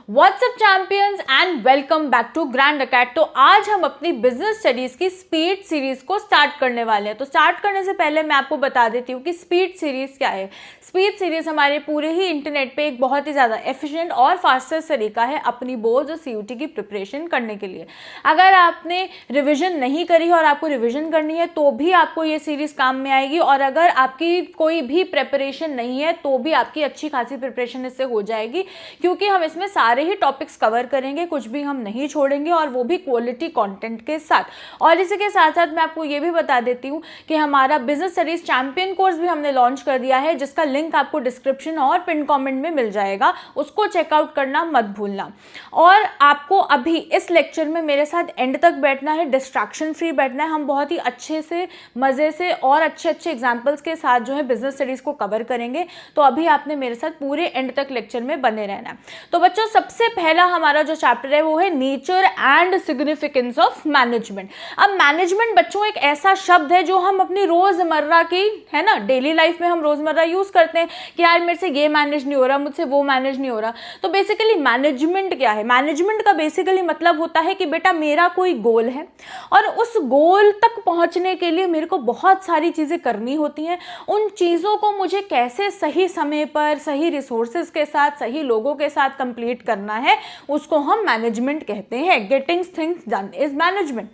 WhatsApp champions and welcome back to Grand Academy. तो आज हम अपनी बिजनेस स्टडीज की स्पीड सीरीज को स्टार्ट करने वाले हैं। तो स्टार्ट करने से पहले मैं आपको बता देती हूँ कि स्पीड सीरीज क्या है। स्पीड सीरीज हमारे पूरे ही इंटरनेट पे एक बहुत ही ज़्यादा एफिशिएंट और फास्टेस्ट तरीका है अपनी बोर्ड्स और सीयूटी की प्रिपरेशन करने के लिए। अगर आपने रिविजन नहीं करी है और आपको रिविजन करनी है तो भी आपको ये सीरीज काम में आएगी, और अगर आपकी कोई भी प्रिपरेशन नहीं है तो भी आपकी अच्छी खासी प्रिपरेशन इससे हो जाएगी, क्योंकि हम इसमें सारे ही टॉपिक्स कवर करेंगे, कुछ भी हम नहीं छोड़ेंगे, और वो भी क्वालिटी कंटेंट के साथ। और इसी के साथ साथ मैं आपको ये भी बता देती हूँ कि हमारा बिजनेस स्टडीज चैंपियन कोर्स भी हमने लॉन्च कर दिया है, जिसका लिंक आपको डिस्क्रिप्शन और पिन कमेंट में मिल जाएगा, उसको चेकआउट करना मत भूलना। और आपको अभी इस लेक्चर में मेरे साथ एंड तक बैठना है, डिस्ट्रैक्शन फ्री बैठना है। हम बहुत ही अच्छे से, मज़े से और अच्छे अच्छे एग्जाम्पल्स के साथ जो है बिजनेस स्टडीज को कवर करेंगे। तो अभी आपने मेरे साथ पूरे एंड तक लेक्चर में बने रहना है। तो बच्चों, सबसे पहला हमारा जो चैप्टर है वो है nature and significance of management. अब मैनेजमेंट बच्चों एक ऐसा शब्द है जो हम अपनी रोजमर्रा की, है ना, डेली लाइफ में हम रोजमर्रा यूज करते हैं कि यार मेरे से ये मैनेज नहीं हो रहा, मुझसे वो मैनेज नहीं हो रहा। तो बेसिकली मैनेजमेंट क्या है? मैनेजमेंट का बेसिकली मतलब होता है कि बेटा मेरा कोई गोल है और उस गोल तक पहुंचने के लिए मेरे को बहुत सारी चीजें करनी होती हैं। उन चीजों को मुझे कैसे सही समय पर, सही रिसोर्सेज के साथ, सही लोगों के साथ कंप्लीट करना है, उसको हम मैनेजमेंट कहते हैं। Getting things done is management.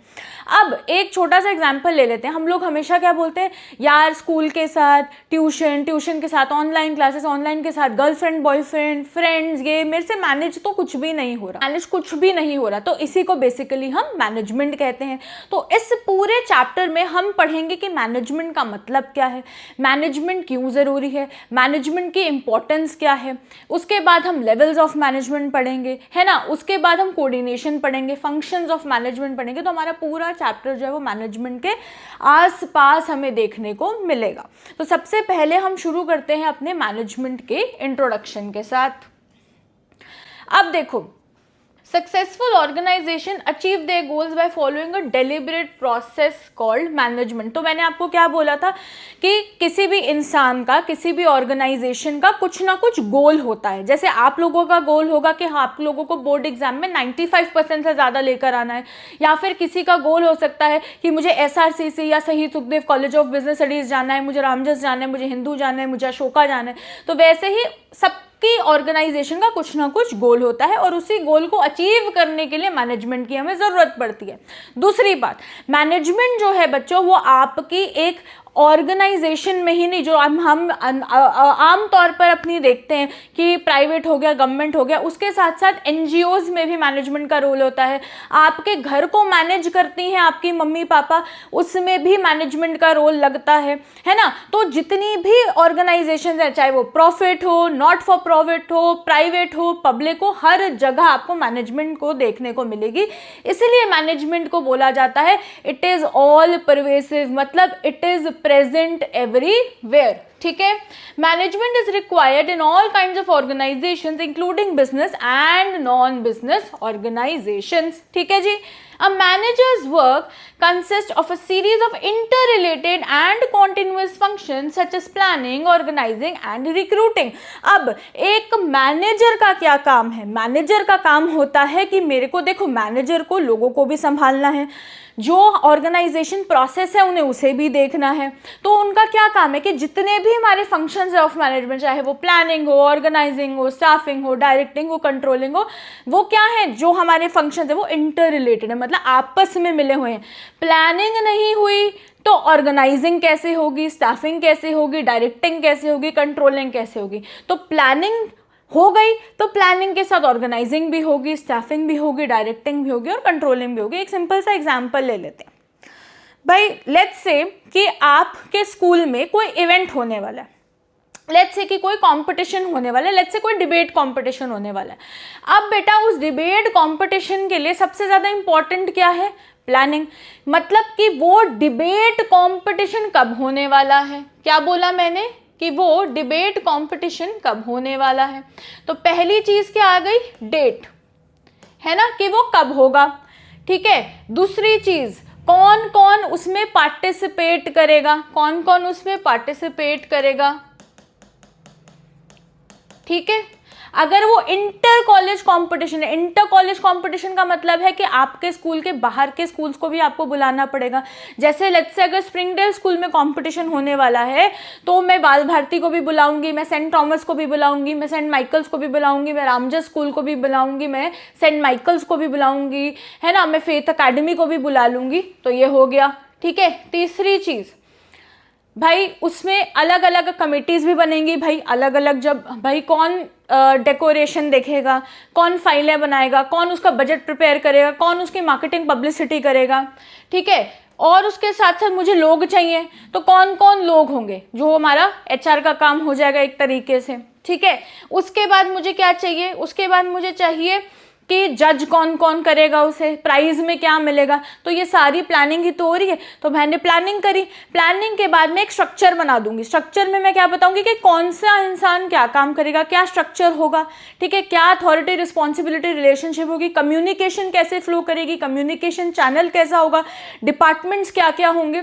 अब एक छोटा सा एग्जांपल ले लेते हैं। हम लोग हमेशा क्या बोलते हैं, यार स्कूल के साथ ट्यूशन, ट्यूशन के साथ ऑनलाइन क्लासेस, ऑनलाइन के साथ गर्लफ्रेंड बॉयफ्रेंड फ्रेंड्स, ये मेरे से मैनेज तो कुछ भी नहीं हो रहा, मैनेज कुछ भी नहीं हो रहा। तो इसी को बेसिकली हम मैनेजमेंट कहते हैं। तो इस पूरे चैप्टर में हम पढ़ेंगे कि मैनेजमेंट का मतलब क्या है, मैनेजमेंट क्यों ज़रूरी है, मैनेजमेंट की इंपॉर्टेंस क्या है। उसके बाद हम लेवल्स ऑफ मैनेजमेंट पढ़ेंगे, है ना। उसके बाद हम कोऑर्डिनेशन पढ़ेंगे, फंक्शंस ऑफ मैनेजमेंट पढ़ेंगे। तो हमारा पूरा चैप्टर जो है वो मैनेजमेंट के आसपास हमें देखने को मिलेगा। तो सबसे पहले हम शुरू करते हैं अपने मैनेजमेंट के इंट्रोडक्शन के साथ। अब देखो, successful organisation achieve their goals by following a deliberate process called management. तो मैंने आपको क्या बोला था कि किसी भी इंसान का, किसी भी ऑर्गेनाइजेशन का कुछ ना कुछ गोल होता है। जैसे आप लोगों का गोल होगा कि आप लोगों को बोर्ड एग्जाम में 95% से ज़्यादा लेकर आना है, या फिर किसी का गोल हो सकता है कि मुझे SRCC या शहीद Sukhdev college of business studies जाना है, मुझे रामजस जाना है, मुझे हिंदू जाना है, मुझे अशोका जाना है। तो वैसे ही सब कि ऑर्गेनाइजेशन का कुछ ना कुछ गोल होता है, और उसी गोल को अचीव करने के लिए मैनेजमेंट की हमें ज़रूरत पड़ती है। दूसरी बात, मैनेजमेंट जो है बच्चों वो आपकी एक ऑर्गेनाइजेशन में ही नहीं, जो हम आम तौर पर अपनी देखते हैं कि प्राइवेट हो गया, गवर्नमेंट हो गया, उसके साथ साथ NGOs में भी मैनेजमेंट का रोल होता है। आपके घर को मैनेज करती हैं आपकी मम्मी पापा, उसमें भी मैनेजमेंट का रोल लगता है ना। तो जितनी भी ऑर्गेनाइजेशन है, चाहे वो प्रॉफिट हो, नॉट फॉर प्रॉफिट हो, प्राइवेट हो, पब्लिक हो, हर जगह आपको मैनेजमेंट को देखने को मिलेगी। इसलिए मैनेजमेंट को बोला जाता है इट इज ऑल परवेसिव, मतलब इट इज प्रेजेंट एवरीवेयर। ठीक है। Management is required in all kinds of organisations including business and non business organisations. ठीक है जी। A manager's work consists of a series of interrelated and continuous functions such as planning, organizing and recruiting. अब एक manager का क्या काम है? Manager का काम होता है कि मेरे को, देखो, मैनेजर को लोगों को भी संभालना है, जो ऑर्गेनाइजेशन प्रोसेस है उन्हें उसे भी देखना है। तो उनका क्या काम है कि जितने भी हमारे फंक्शंस है ऑफ मैनेजमेंट, चाहे वो प्लानिंग हो, ऑर्गेनाइजिंग हो, स्टाफिंग हो, डायरेक्टिंग हो, कंट्रोलिंग हो, वो क्या है, जो हमारे फंक्शंस है वो इंटर रिलेटेड है, मतलब आपस में मिले हुए हैं। प्लानिंग नहीं हुई तो ऑर्गेनाइजिंग कैसे होगी, स्टाफिंग कैसे होगी, डायरेक्टिंग कैसे होगी, कंट्रोलिंग कैसे होगी। तो प्लानिंग हो गई तो प्लानिंग के साथ ऑर्गेनाइजिंग भी होगी, स्टाफिंग भी होगी, डायरेक्टिंग भी होगी और कंट्रोलिंग भी होगी। एक सिंपल सा एग्जांपल ले लेते हैं भाई। लेट्स से कि आपके स्कूल में कोई इवेंट होने वाला है, लेट्स से कि कोई कंपटीशन होने वाला है, लेट्स से कोई डिबेट कंपटीशन होने वाला है। अब बेटा उस डिबेट कंपटीशन के लिए सबसे ज़्यादा इंपॉर्टेंट क्या है? प्लानिंग। मतलब कि वो डिबेट कंपटीशन कब होने वाला है, क्या बोला मैंने कि वो डिबेट कंपटीशन कब होने वाला है। तो पहली चीज क्या आ गई? डेट, है ना, कि वो कब होगा। ठीक है। दूसरी चीज, कौन कौन उसमें पार्टिसिपेट करेगा, कौन कौन उसमें पार्टिसिपेट करेगा। ठीक है। अगर वो इंटर कॉलेज कंपटीशन है, इंटर कॉलेज कंपटीशन का मतलब है कि आपके स्कूल के बाहर के स्कूल्स को भी आपको बुलाना पड़ेगा। जैसे लेट्स से अगर स्प्रिंगडेल स्कूल में कंपटीशन होने वाला है तो मैं बाल भारती को भी बुलाऊंगी, मैं सेंट थॉमस को भी बुलाऊंगी, मैं सेंट माइकल्स को भी बुलाऊंगी, मैं रामजस स्कूल को भी बुलाऊंगी, मैं सेंट माइकल्स को भी बुलाऊंगी, है ना, मैं फेथ अकेडमी को भी बुला लूंगी। तो ये हो गया, ठीक है। तीसरी चीज भाई, उसमें अलग अलग कमिटीज भी बनेंगी भाई, अलग अलग, जब भाई कौन डेकोरेशन देखेगा, कौन फाइलें बनाएगा, कौन उसका बजट प्रिपेयर करेगा, कौन उसकी मार्केटिंग पब्लिसिटी करेगा, ठीक है। और उसके साथ साथ मुझे लोग चाहिए, तो कौन कौन लोग होंगे, जो हमारा एचआर का काम हो जाएगा एक तरीके से, ठीक है। उसके बाद मुझे क्या चाहिए, उसके बाद मुझे चाहिए कि जज कौन कौन करेगा, उसे प्राइज में क्या मिलेगा। तो ये सारी प्लानिंग ही तो हो रही है। तो मैंने प्लानिंग करी, प्लानिंग के बाद मैं एक स्ट्रक्चर बना दूंगी। स्ट्रक्चर में मैं क्या बताऊंगी कि कौन सा इंसान क्या काम करेगा, क्या स्ट्रक्चर होगा, ठीक है, क्या अथॉरिटी रिस्पॉन्सिबिलिटी रिलेशनशिप होगी, कम्युनिकेशन कैसे फ्लो करेगी, कम्युनिकेशन चैनल कैसा होगा, डिपार्टमेंट्स क्या क्या होंगे,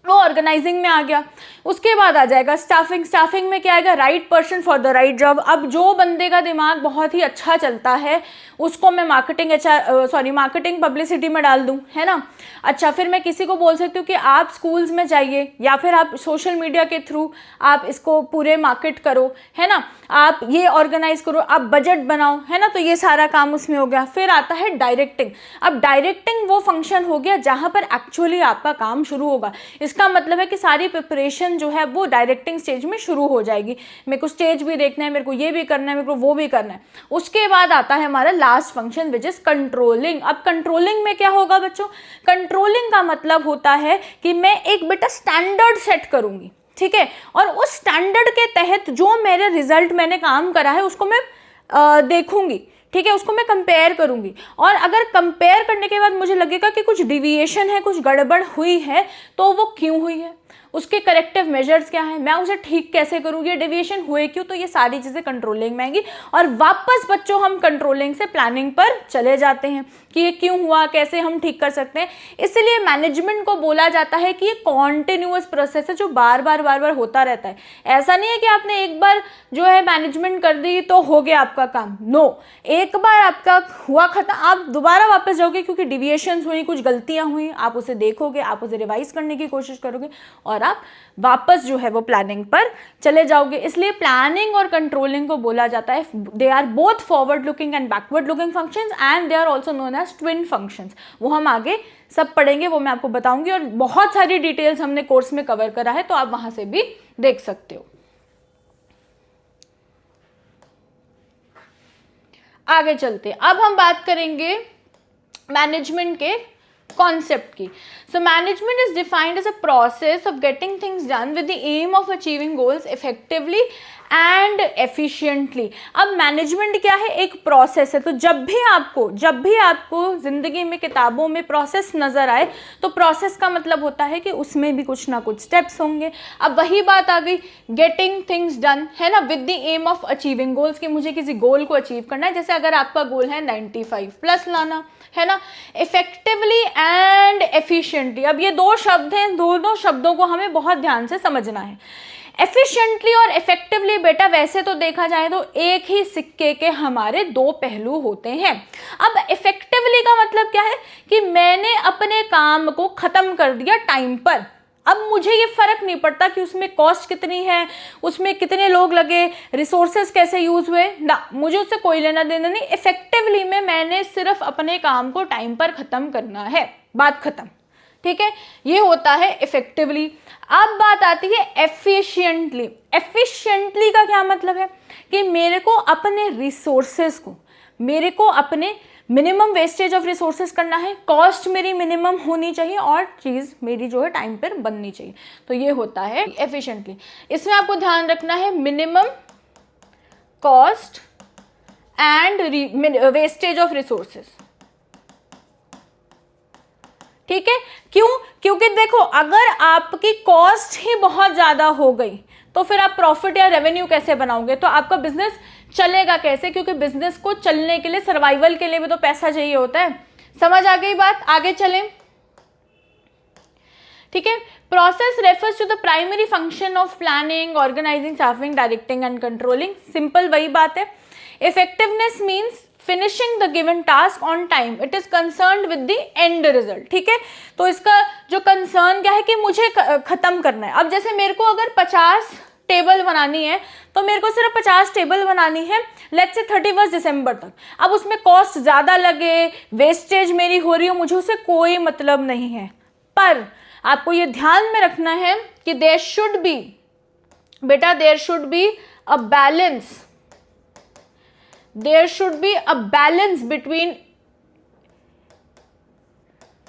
वो ऑर्गेनाइजिंग में आ गया। उसके बाद आ जाएगा स्टाफिंग। स्टाफिंग में क्या आएगा, right person for the right job. अब जो बंदे का दिमाग बहुत ही अच्छा चलता है उसको मैं मार्केटिंग पब्लिसिटी में डाल दूं, है ना। अच्छा, फिर मैं किसी को बोल सकती हूँ कि आप स्कूल्स में जाइए, या फिर आप सोशल मीडिया के थ्रू आप इसको पूरे मार्केट करो, है ना, आप ये ऑर्गेनाइज करो, आप बजट बनाओ, है ना। तो ये सारा काम उसमें हो गया। फिर आता है डायरेक्टिंग। अब डायरेक्टिंग वो फंक्शन हो गया जहां पर एक्चुअली आपका काम शुरू होगा। इसका मतलब है कि सारी प्रिपरेशन जो है वो डायरेक्टिंग स्टेज में शुरू हो जाएगी। मेरे को स्टेज भी देखना है, मेरे को ये भी करना है, मेरे को वो भी करना है। उसके बाद आता है हमारा last function which is controlling. अब कंट्रोलिंग में क्या होगा बच्चों, कंट्रोलिंग का मतलब होता है कि मैं एक बेटा स्टैंडर्ड सेट करूंगी, ठीक है, और उस स्टैंडर्ड के तहत जो मेरे रिजल्ट मैंने काम करा है उसको मैं देखूंगी, ठीक है, उसको मैं कंपेयर करूंगी। और अगर कंपेयर करने के बाद मुझे लगेगा कि कुछ डिविएशन है, कुछ गड़बड़ हुई है, तो वो क्यों हुई है, उसके करेक्टिव मेजर्स क्या है, मैं उसे ठीक कैसे करूँ, ये डेविएशन हुए क्यों। तो ये सारी चीज़ें कंट्रोलिंग में आएंगी। और वापस बच्चों हम कंट्रोलिंग से प्लानिंग पर चले जाते हैं कि ये क्यों हुआ, कैसे हम ठीक कर सकते हैं। इसलिए मैनेजमेंट को बोला जाता है कि ये कॉन्टिन्यूअस प्रोसेस है जो बार बार होता रहता है। ऐसा नहीं है कि आपने एक बार जो है मैनेजमेंट कर दी तो हो गया आपका काम। नो, एक बार आपका हुआ खत्म, आप दोबारा वापस जाओगे क्योंकि डिविएशंस हुई, कुछ गलतियां हुई, आप उसे देखोगे, आप उसे रिवाइज करने की कोशिश करोगे और आप वापस जो है वो प्लानिंग पर चले जाओगे। इसलिए प्लानिंग और कंट्रोलिंग को बोला जाता है they are both forward looking and backward looking functions and they are also known as twin functions. वो हम आगे सब पढ़ेंगे, वो मैं आपको बताऊंगी। और बहुत सारी डिटेल्स हमने कोर्स में कवर करा है, तो आप वहां से भी देख सकते हो। आगे चलते, अब हम बात करेंगे मैनेजमेंट के कॉन्सेप्ट की। So management is defined as a process of getting things done with the aim of achieving goals effectively and efficiently. अब मैनेजमेंट क्या है, एक प्रोसेस है। तो जब भी आपको जिंदगी में किताबों में प्रोसेस नजर आए तो प्रोसेस का मतलब होता है कि उसमें भी कुछ ना कुछ स्टेप्स होंगे। अब वही बात आ गई गेटिंग थिंग्स डन, है ना, with the aim of achieving goals, कि मुझे किसी गोल को अचीव करना है। जैसे अगर आपका गोल है 95+ लाना, है ना, इफेक्टिवली एंड एफिशिएंटली। अब ये दो शब्द हैं, दोनों शब्दों को हमें बहुत ध्यान से समझना है। एफिशिएंटली और इफेक्टिवली बेटा वैसे तो देखा जाए तो एक ही सिक्के के हमारे दो पहलू होते हैं। अब इफेक्टिवली का मतलब क्या है कि मैंने अपने काम को खत्म कर दिया टाइम पर। अब मुझे ये फर्क नहीं पड़ता कि उसमें कॉस्ट कितनी है, उसमें कितने लोग लगे, रिसोर्सेज कैसे यूज हुए, ना, मुझे उससे कोई लेना देना नहीं। इफेक्टिवली में मैंने सिर्फ अपने काम को टाइम पर खत्म करना है, बात खत्म, ठीक है, ये होता है इफेक्टिवली। अब बात आती है एफिशिएंटली। एफिशिएंटली का क्या मतलब है कि मेरे को अपने रिसोर्सेज को, मेरे को अपने मिनिमम वेस्टेज ऑफ रिसोर्सेज करना है, कॉस्ट मेरी मिनिमम होनी चाहिए और चीज़ मेरी जो है टाइम पर बननी चाहिए। तो ये होता है एफिशिएंटली। इसमें आपको ध्यान रखना है minimum cost and wastage of resources, ठीक है। क्यों? क्योंकि देखो अगर आपकी कॉस्ट ही बहुत ज़्यादा हो गई तो फिर आप प्रॉफिट या रेवेन्यू कैसे बनाओगे, तो आपका बिजनेस चलेगा कैसे, क्योंकि बिजनेस को चलने के लिए, सर्वाइवल के लिए भी तो पैसा चाहिए होता है। समझ आ गई बात? आगे चलें, ठीक है। Process refers to the primary function of planning, organising, staffing, directing and controlling. Simple वही बात है। Effectiveness means finishing the given task on time, it is concerned with the end result, ठीक है। तो इसका जो कंसर्न क्या है कि मुझे खत्म करना है। अब जैसे मेरे को अगर 50 टेबल बनानी है तो मेरे को सिर्फ 50 टेबल बनानी है, लेट्स से 31 दिसंबर तक। अब उसमें कॉस्ट ज़्यादा लगे, वेस्टेज मेरी हो रही हो, मुझे उससे कोई मतलब नहीं है। पर आपको ये ध्यान में रखना है कि there should be a balance, there should be a balance between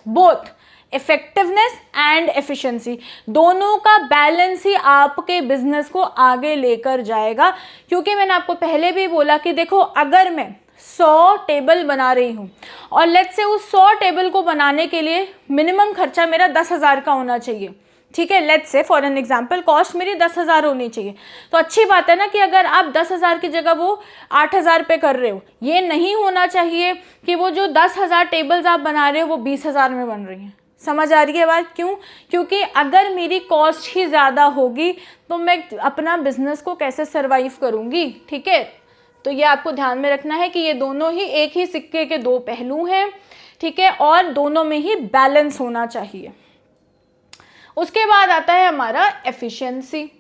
both effectiveness and efficiency. दोनों का बैलेंस ही आपके बिजनेस को आगे लेकर जाएगा। क्योंकि मैंने आपको पहले भी बोला कि देखो, अगर मैं 100 टेबल बना रही हूँ और लेट्स से उस 100 टेबल को बनाने के लिए मिनिमम खर्चा मेरा 10,000 का होना चाहिए, ठीक है। Let's say for an example cost मेरी 10,000 होनी चाहिए, तो अच्छी बात है ना कि अगर आप 10,000 की जगह वो 8,000 पे कर रहे हो। ये नहीं होना चाहिए कि वो जो 10,000 टेबल्स आप बना रहे हो वो 20,000 में बन रही हैं। समझ आ रही है बात? क्यों? क्योंकि अगर मेरी कॉस्ट ही ज़्यादा होगी तो मैं अपना बिजनेस को कैसे सर्वाइव करूँगी, ठीक है। तो ये आपको ध्यान में रखना है कि ये दोनों ही एक ही सिक्के के दो पहलू हैं, ठीक है, और दोनों में ही बैलेंस होना चाहिए। उसके बाद आता है हमारा efficiency.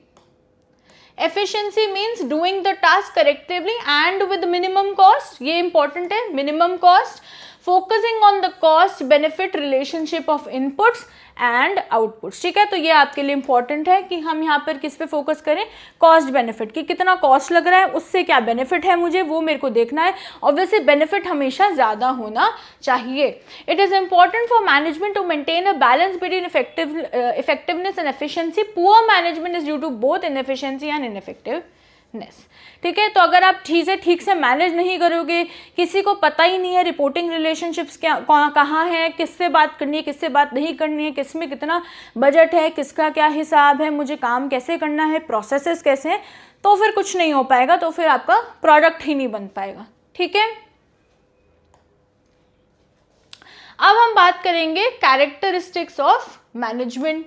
Efficiency means doing the task correctively and with minimum cost. ये इंपॉर्टेंट है, minimum cost, focusing on the cost benefit relationship of inputs and outputs, ठीक है। तो ये आपके लिए इंपॉर्टेंट है कि हम यहाँ पर किस पे फोकस करें, कॉस्ट बेनिफिट, कि कितना कॉस्ट लग रहा है, उससे क्या बेनिफिट है मुझे, वो मेरे को देखना है। ऑब्वियसली बेनिफिट हमेशा ज़्यादा होना चाहिए। It is important for management to maintain a balance between effectiveness and efficiency. Poor management is due to both inefficiency and ineffectiveness, ठीक है। तो अगर आप चीज़ें ठीक से मैनेज नहीं करोगे, किसी को पता ही नहीं है रिपोर्टिंग रिलेशनशिप्स क्या कहाँ है, किससे बात करनी है, किससे बात नहीं करनी है, किस में कितना बजट है, किसका क्या हिसाब है, मुझे काम कैसे करना है, प्रोसेसेस कैसे हैं, तो फिर कुछ नहीं हो पाएगा, तो फिर आपका प्रोडक्ट ही नहीं बन पाएगा, ठीक है। अब हम बात करेंगे कैरेक्टरिस्टिक्स ऑफ मैनेजमेंट।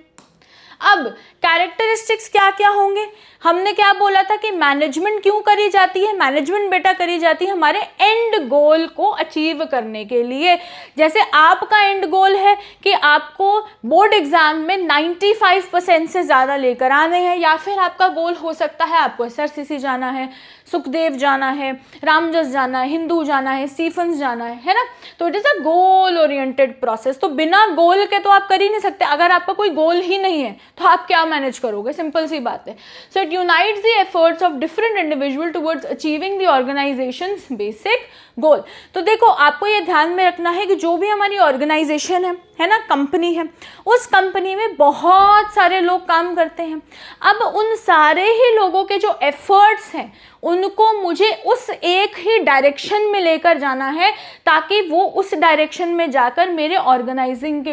अब कैरेक्टरिस्टिक्स क्या क्या होंगे? हमने क्या बोला था कि मैनेजमेंट क्यों करी जाती है? मैनेजमेंट बेटा करी जाती है हमारे एंड गोल को अचीव करने के लिए। जैसे आपका एंड गोल है कि आपको बोर्ड एग्जाम में 95% से ज़्यादा लेकर आने हैं, या फिर आपका गोल हो सकता है आपको SRCC जाना है, सुखदेव जाना है, रामजस जाना है, हिंदू जाना है, स्टीफन्स जाना है ना। तो it is a goal oriented process. तो बिना गोल के तो आप कर ही नहीं सकते। अगर आपका कोई गोल ही नहीं है तो आप क्या मैनेज करोगे? सिंपल सी बात है। So it unites the efforts of different individual towards achieving the organisations basic goal. तो देखो, आपको ये ध्यान में रखना है कि जो भी हमारी ऑर्गेनाइजेशन है ना, कंपनी है, उस कंपनी में बहुत सारे लोग काम करते हैं। अब उन सारे ही लोगों के जो एफर्ट्स हैं उनको मुझे उस एक ही डायरेक्शन में लेकर जाना है, ताकि वो उस डायरेक्शन में जाकर मेरे ऑर्गेनाइजेशन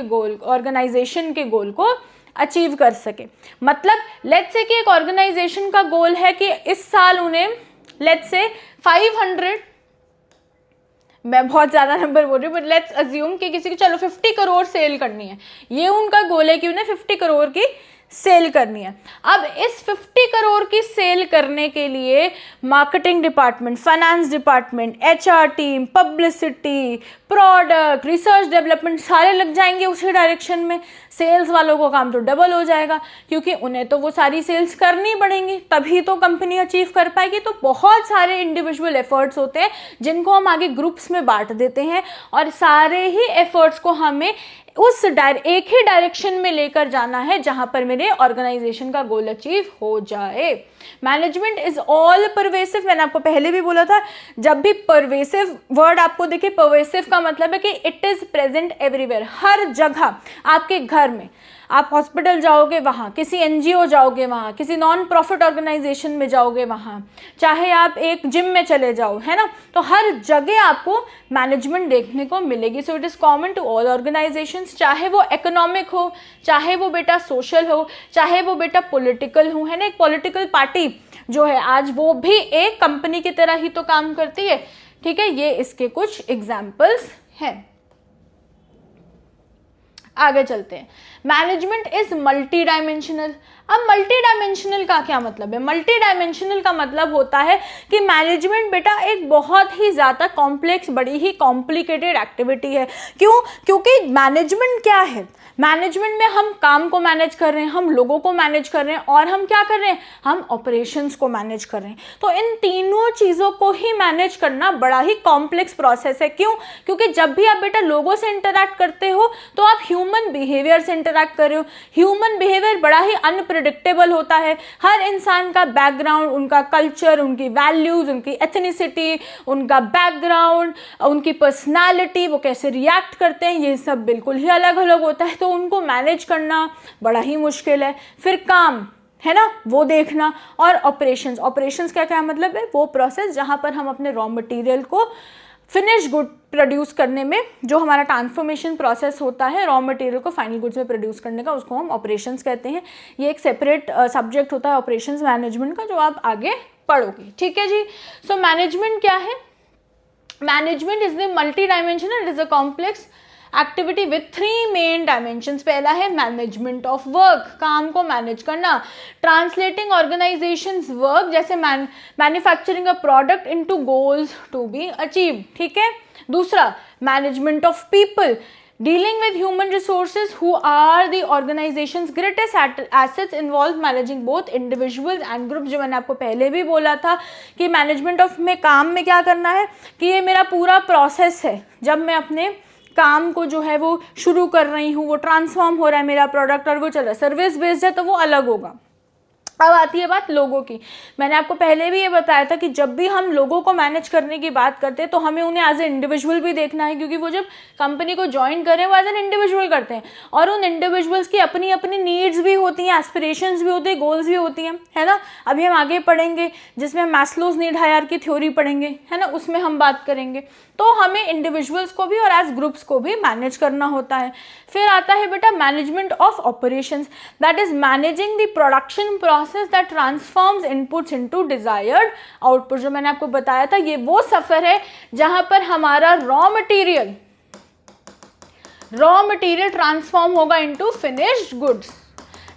के गोल को अचीव कर सके। मतलब लेट्स से कि एक ऑर्गेनाइजेशन का गोल है कि इस साल उन्हें लेट्स से 500, मैं बहुत ज़्यादा नंबर बोल रही हूँ, बट लेट्स अज्यूम कि किसी की चलो 50 करोड़ सेल करनी है। ये उनका गोल है कि उन्हें 50 करोड़ की सेल करनी है। अब इस 50 करोड़ की सेल करने के लिए marketing department, finance department, HR team, publicity, product, research development सारे लग जाएंगे उसी डायरेक्शन में। सेल्स वालों को काम तो डबल हो जाएगा, क्योंकि उन्हें तो वो सारी सेल्स करनी पड़ेंगी, तभी तो कंपनी अचीव कर पाएगी। तो बहुत सारे इंडिविजुअल एफर्ट्स होते हैं जिनको हम आगे ग्रुप्स में बांट देते हैं, और सारे ही एफर्ट्स को हमें उस एक ही डायरेक्शन में लेकर जाना है जहां पर मेरे ऑर्गेनाइजेशन का गोल अचीव हो जाए। Management is all pervasive. मैंने आपको पहले भी बोला था, जब भी परवेसिव वर्ड आपको देखिए, परवेसिव का मतलब है कि इट इज प्रेजेंट एवरीवेयर, हर जगह। आपके घर में, आप हॉस्पिटल जाओगे वहाँ, किसी NGO जाओगे वहाँ, किसी नॉन प्रॉफिट ऑर्गेनाइजेशन में जाओगे वहाँ, चाहे आप एक जिम में चले जाओ, है ना, तो हर जगह आपको मैनेजमेंट देखने को मिलेगी। So it is common to all organisations, चाहे वो इकोनॉमिक हो, चाहे वो बेटा सोशल हो, चाहे वो बेटा पॉलिटिकल हो, है ना। एक पॉलिटिकल पार्टी जो है आज, वो भी एक कंपनी की तरह ही तो काम करती है, ठीक है। ये इसके कुछ एग्जाम्पल्स हैं। आगे चलते हैं। Management is multi dimensional. अब मल्टी डायमेंशनल का क्या मतलब है? मल्टी डायमेंशनल का मतलब होता है कि मैनेजमेंट बेटा एक बहुत ही ज़्यादा कॉम्प्लेक्स, बड़ी ही कॉम्प्लिकेटेड एक्टिविटी है। क्यों? क्योंकि मैनेजमेंट क्या है? मैनेजमेंट में हम काम को मैनेज कर रहे हैं, हम लोगों को मैनेज कर रहे हैं, और हम क्या कर रहे हैं? हम ऑपरेशंस को मैनेज कर रहे हैं। तो इन तीनों चीज़ों को ही मैनेज करना बड़ा ही कॉम्प्लेक्स प्रोसेस है। क्यों? क्योंकि जब भी आप बेटा लोगों से इंटरैक्ट करते हो तो आप ह्यूमन बिहेवियर से इंटरैक्ट कर रहे हो। ह्यूमन बिहेवियर बड़ा ही अनप्रिडिक्टेबल होता है। हर इंसान का बैकग्राउंड, उनका कल्चर, उनकी वैल्यूज, उनकी एथनिसिटी, उनका बैकग्राउंड, उनकी पर्सनैलिटी, वो कैसे रिएक्ट करते हैं, ये सब बिल्कुल ही अलग अलग होता है। तो उनको मैनेज करना बड़ा ही मुश्किल है। फिर काम है ना, वो देखना, और ऑपरेशंस। ऑपरेशंस का क्या मतलब है? वो प्रोसेस जहां पर हम अपने रॉ मटेरियल को फिनिश गुड प्रोड्यूस करने में, जो हमारा ट्रांसफॉर्मेशन प्रोसेस होता है रॉ मटेरियल को फाइनल गुड्स में प्रोड्यूस करने का, उसको हम ऑपरेशंस कहते हैं। ये एक सेपरेट सब्जेक्ट होता है ऑपरेशंस मैनेजमेंट का, जो आप आगे पढ़ोगे। ठीक है जी। सो मैनेजमेंट क्या है? Management is the multi dimensional, it is a complex activity with 3 main dimensions. पहला है मैनेजमेंट ऑफ वर्क, काम को मैनेज करना। ट्रांसलेटिंग ऑर्गेनाइजेशंस वर्क, जैसे manufacturing a product into goals to be achieve. ठीक है। दूसरा, management of people, dealing with human resources who are the organization's greatest assets, involve managing both individuals and groups। जो मैंने आपको पहले भी बोला था कि मैनेजमेंट ऑफ में काम में क्या करना है कि ये मेरा पूरा प्रोसेस है। जब मैं अपने काम को जो है वो शुरू कर रही हूँ, वो ट्रांसफॉर्म हो रहा है मेरा प्रोडक्ट और वो चल रहा है। सर्विस बेस्ड है तो वो अलग होगा। अब आती है बात लोगों की। मैंने आपको पहले भी ये बताया था कि जब भी हम लोगों को मैनेज करने की बात करते हैं तो हमें उन्हें एज ए इंडिविजुअल भी देखना है, क्योंकि वो जब कंपनी को ज्वाइन करें वो एज एन इंडिविजुअल करते हैं, और उन इंडिविजुअल्स की अपनी अपनी नीड्स भी होती हैं, एस्पिरेशंस भी होती हैं, गोल्स भी होती हैं, है ना। अभी हम आगे पढ़ेंगे जिसमें मैस्लोज नीड हायरार्की थ्योरी पढ़ेंगे, है ना, उसमें हम बात करेंगे। तो हमें इंडिविजुअल्स को भी और एज ग्रुप्स को भी मैनेज करना होता है। फिर आता है बेटा management of operations, that is managing the production process that transforms inputs into desired output. जो मैंने आपको बताया था, ये वो सफर है जहां पर हमारा रॉ मटेरियल ट्रांसफॉर्म होगा इनटू फिनिश्ड गुड्स।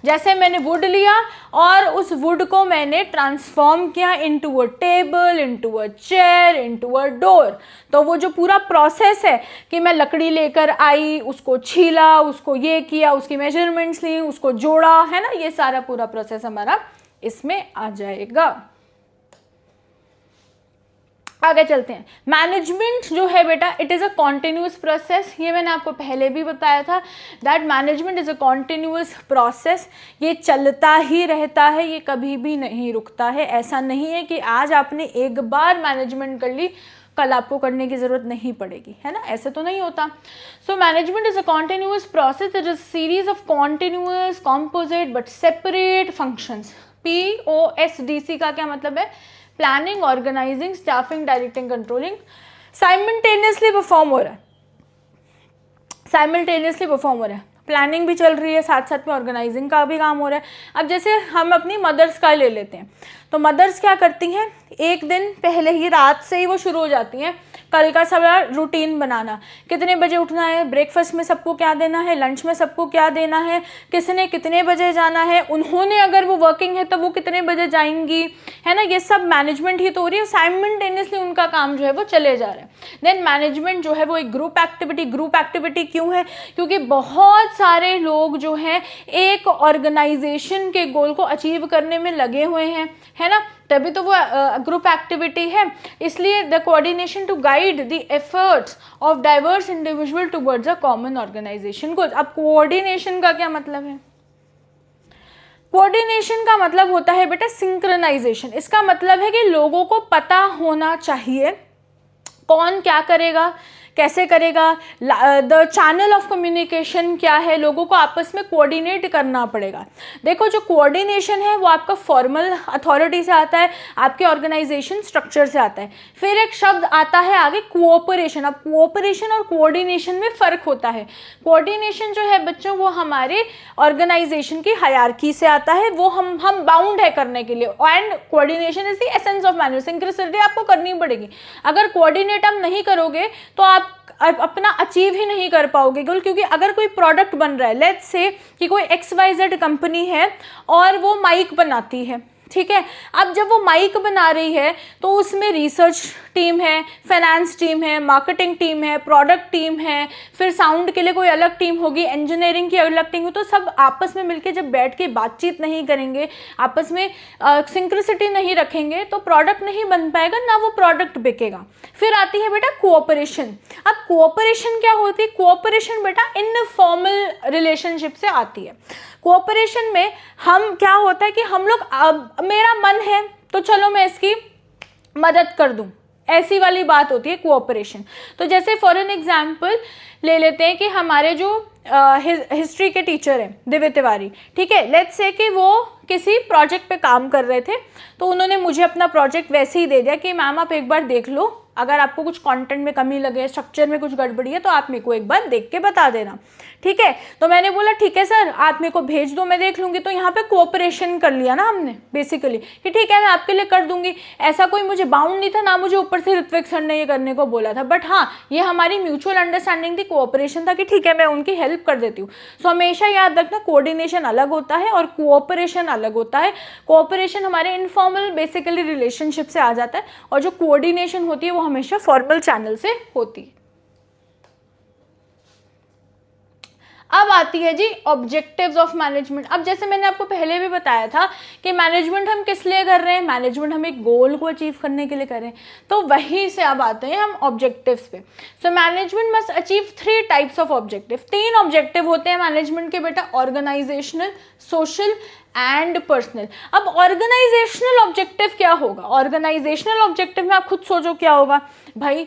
जैसे मैंने वुड लिया और उस वुड को मैंने ट्रांसफॉर्म किया into a table, into a chair, into a door. तो वो जो पूरा प्रोसेस है कि मैं लकड़ी लेकर आई, उसको छीला, उसको ये किया, उसकी मेजरमेंट्स ली, उसको जोड़ा, है ना, ये सारा पूरा प्रोसेस हमारा इसमें आ जाएगा। आगे चलते हैं। मैनेजमेंट जो है बेटा, it is a continuous process. ये मैंने आपको पहले भी बताया था that management is a continuous process. ये चलता ही रहता है, ये कभी भी नहीं रुकता है। ऐसा नहीं है कि आज आपने एक बार मैनेजमेंट कर ली, कल आपको करने की ज़रूरत नहीं पड़ेगी, है ना, ऐसे तो नहीं होता। So management is a continuous process, it is a series of continuous composite but separate functions. POSDC का क्या मतलब है? Planning, organising, staffing, directing, controlling. Simultaneously perform हो रहा है। प्लानिंग भी चल रही है, साथ साथ में ऑर्गेनाइजिंग का भी काम हो रहा है। अब जैसे हम अपनी मदर्स का ले लेते हैं, तो मदर्स क्या करती हैं, एक दिन पहले ही, रात से ही वो शुरू हो जाती हैं कल का सारा रूटीन बनाना। कितने बजे उठना है, ब्रेकफास्ट में सबको क्या देना है, लंच में सबको क्या देना है, किसने कितने बजे जाना है, उन्होंने अगर वो वर्किंग है तो वो कितने बजे जाएंगी, है ना, ये सब मैनेजमेंट ही तो हो रही है। साइमल्टेनियसली उनका काम जो है वो चले जा रहे हैं। देन मैनेजमेंट जो है वो एक ग्रुप एक्टिविटी क्यों है? क्योंकि बहुत सारे लोग जो हैं एक ऑर्गेनाइजेशन के गोल को अचीव करने में लगे हुए हैं, है ना, तभी तो वो ग्रुप एक्टिविटी है। इसलिए the coordination to guide the efforts of diverse individual towards a common organisation goal. अब कोऑर्डिनेशन का क्या मतलब है? कोऑर्डिनेशन का मतलब होता है बेटा सिंक्रोनाइजेशन। इसका मतलब है कि लोगों को पता होना चाहिए कौन क्या करेगा, कैसे करेगा, द चैनल ऑफ कम्युनिकेशन क्या है, लोगों को आपस में कोऑर्डिनेट करना पड़ेगा। देखो, जो कोऑर्डिनेशन है वो आपका फॉर्मल अथॉरिटी से आता है, आपके ऑर्गेनाइजेशन स्ट्रक्चर से आता है। फिर एक शब्द आता है आगे, कोऑपरेशन। अब कोऑपरेशन और कोऑर्डिनेशन में फ़र्क होता है। कोऑर्डिनेशन जो है बच्चों, वो हमारे ऑर्गेनाइजेशन की हायरार्की से आता है, वो हम बाउंड है करने के लिए। And coordination is the essence of management. Synchronicity आपको करनी पड़ेगी। अगर कोऑर्डिनेट आप नहीं करोगे तो अपना अचीव ही नहीं कर पाओगे। क्योंकि अगर कोई प्रोडक्ट बन रहा है, लेट्स से कि कोई XYZ कंपनी है और वो माइक बनाती है, ठीक है। अब जब वो माइक बना रही है तो उसमें रिसर्च टीम है, फाइनेंस टीम है, मार्केटिंग टीम है, प्रोडक्ट टीम है, फिर साउंड के लिए कोई अलग टीम होगी, इंजीनियरिंग की अलग टीम हो, तो सब आपस में मिलके जब बैठ के बातचीत नहीं करेंगे, आपस में सिंक्रोसिटी नहीं रखेंगे, तो प्रोडक्ट नहीं बन पाएगा, ना वो प्रोडक्ट बिकेगा। फिर आती है बेटा कोऑपरेशन। अब कोऑपरेशन क्या होती है? कोऑपरेशन बेटा इनफॉर्मल रिलेशनशिप से आती है। कोऑपरेशन में हम क्या होता है कि हम लोग, मेरा मन है तो चलो मैं इसकी मदद कर दूं, ऐसी वाली बात होती है कोऑपरेशन। तो जैसे फॉर एन एग्जांपल ले लेते हैं कि हमारे जो हिस्ट्री के टीचर हैं दिव्य तिवारी, ठीक है, लेट्स से कि वो किसी प्रोजेक्ट पे काम कर रहे थे, तो उन्होंने मुझे अपना प्रोजेक्ट वैसे ही दे दिया कि मैम आप एक बार देख लो, अगर आपको कुछ कंटेंट में कमी लगे, स्ट्रक्चर में कुछ गड़बड़ी है तो आप मेरे को एक बार देख के बता देना, ठीक है। तो मैंने बोला ठीक है सर, आप मेरे को भेज दो, मैं देख लूँगी। तो यहाँ पे कोऑपरेशन कर लिया ना हमने बेसिकली कि ठीक है मैं आपके लिए कर दूंगी। ऐसा कोई मुझे बाउंड नहीं था, ना मुझे ऊपर से ऋत्विक सर ने ये करने को बोला था, बट हाँ ये हमारी म्यूचुअल अंडरस्टैंडिंग थी, कोऑपरेशन था कि ठीक है मैं उनकी हेल्प कर देती हूँ। सो हमेशा याद रखना कोऑर्डिनेशन अलग होता है और कोऑपरेशन अलग होता है। कोऑपरेशन हमारे इनफॉर्मल बेसिकली रिलेशनशिप से आ जाता है और जो कोऑर्डिनेशन होती है वो हमेशा फॉर्मल चैनल से होती है। अब आती है जी ऑब्जेक्टिव्स ऑफ मैनेजमेंट। अब जैसे मैंने आपको पहले भी बताया था कि मैनेजमेंट हम किस लिए कर रहे हैं, मैनेजमेंट हम एक गोल को अचीव करने के लिए कर रहे हैं, तो वहीं से अब आते हैं हम ऑब्जेक्टिव्स पे। सो management must achieve 3 types of objective. 3 objective होते हैं मैनेजमेंट के बेटा, ऑर्गेनाइजेशनल, सोशल एंड पर्सनल। अब ऑर्गेनाइजेशनल ऑब्जेक्टिव क्या होगा? ऑर्गेनाइजेशनल ऑब्जेक्टिव में आप खुद सोचो क्या होगा भाई,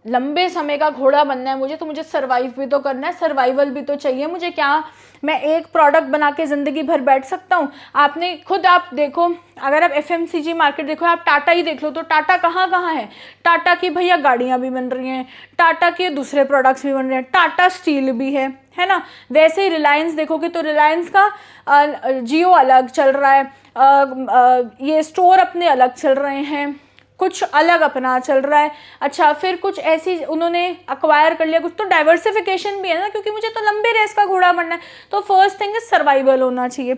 लंबे समय का घोड़ा बनना है मुझे, तो मुझे सर्वाइव भी तो करना है, सर्वाइवल भी तो चाहिए मुझे। क्या मैं एक प्रोडक्ट बना के ज़िंदगी भर बैठ सकता हूँ? आपने खुद आप देखो, अगर आप FMCG मार्केट देखो, आप टाटा ही देख लो, तो टाटा कहाँ कहाँ है? टाटा की भैया गाड़ियाँ भी बन रही हैं, टाटा के दूसरे प्रोडक्ट्स भी बन रहे हैं, टाटा स्टील भी है ना। वैसे ही रिलायंस देखोगे तो रिलायंस का जियो अलग चल रहा है, ये स्टोर अपने अलग चल रहे हैं, कुछ अलग अपना चल रहा है। अच्छा, फिर कुछ ऐसी उन्होंने अक्वायर कर लिया कुछ, तो डाइवर्सिफिकेशन भी है ना, क्योंकि मुझे तो लंबे रेस का घोड़ा बनना है। तो फर्स्ट थिंग इज सर्वाइवल होना चाहिए।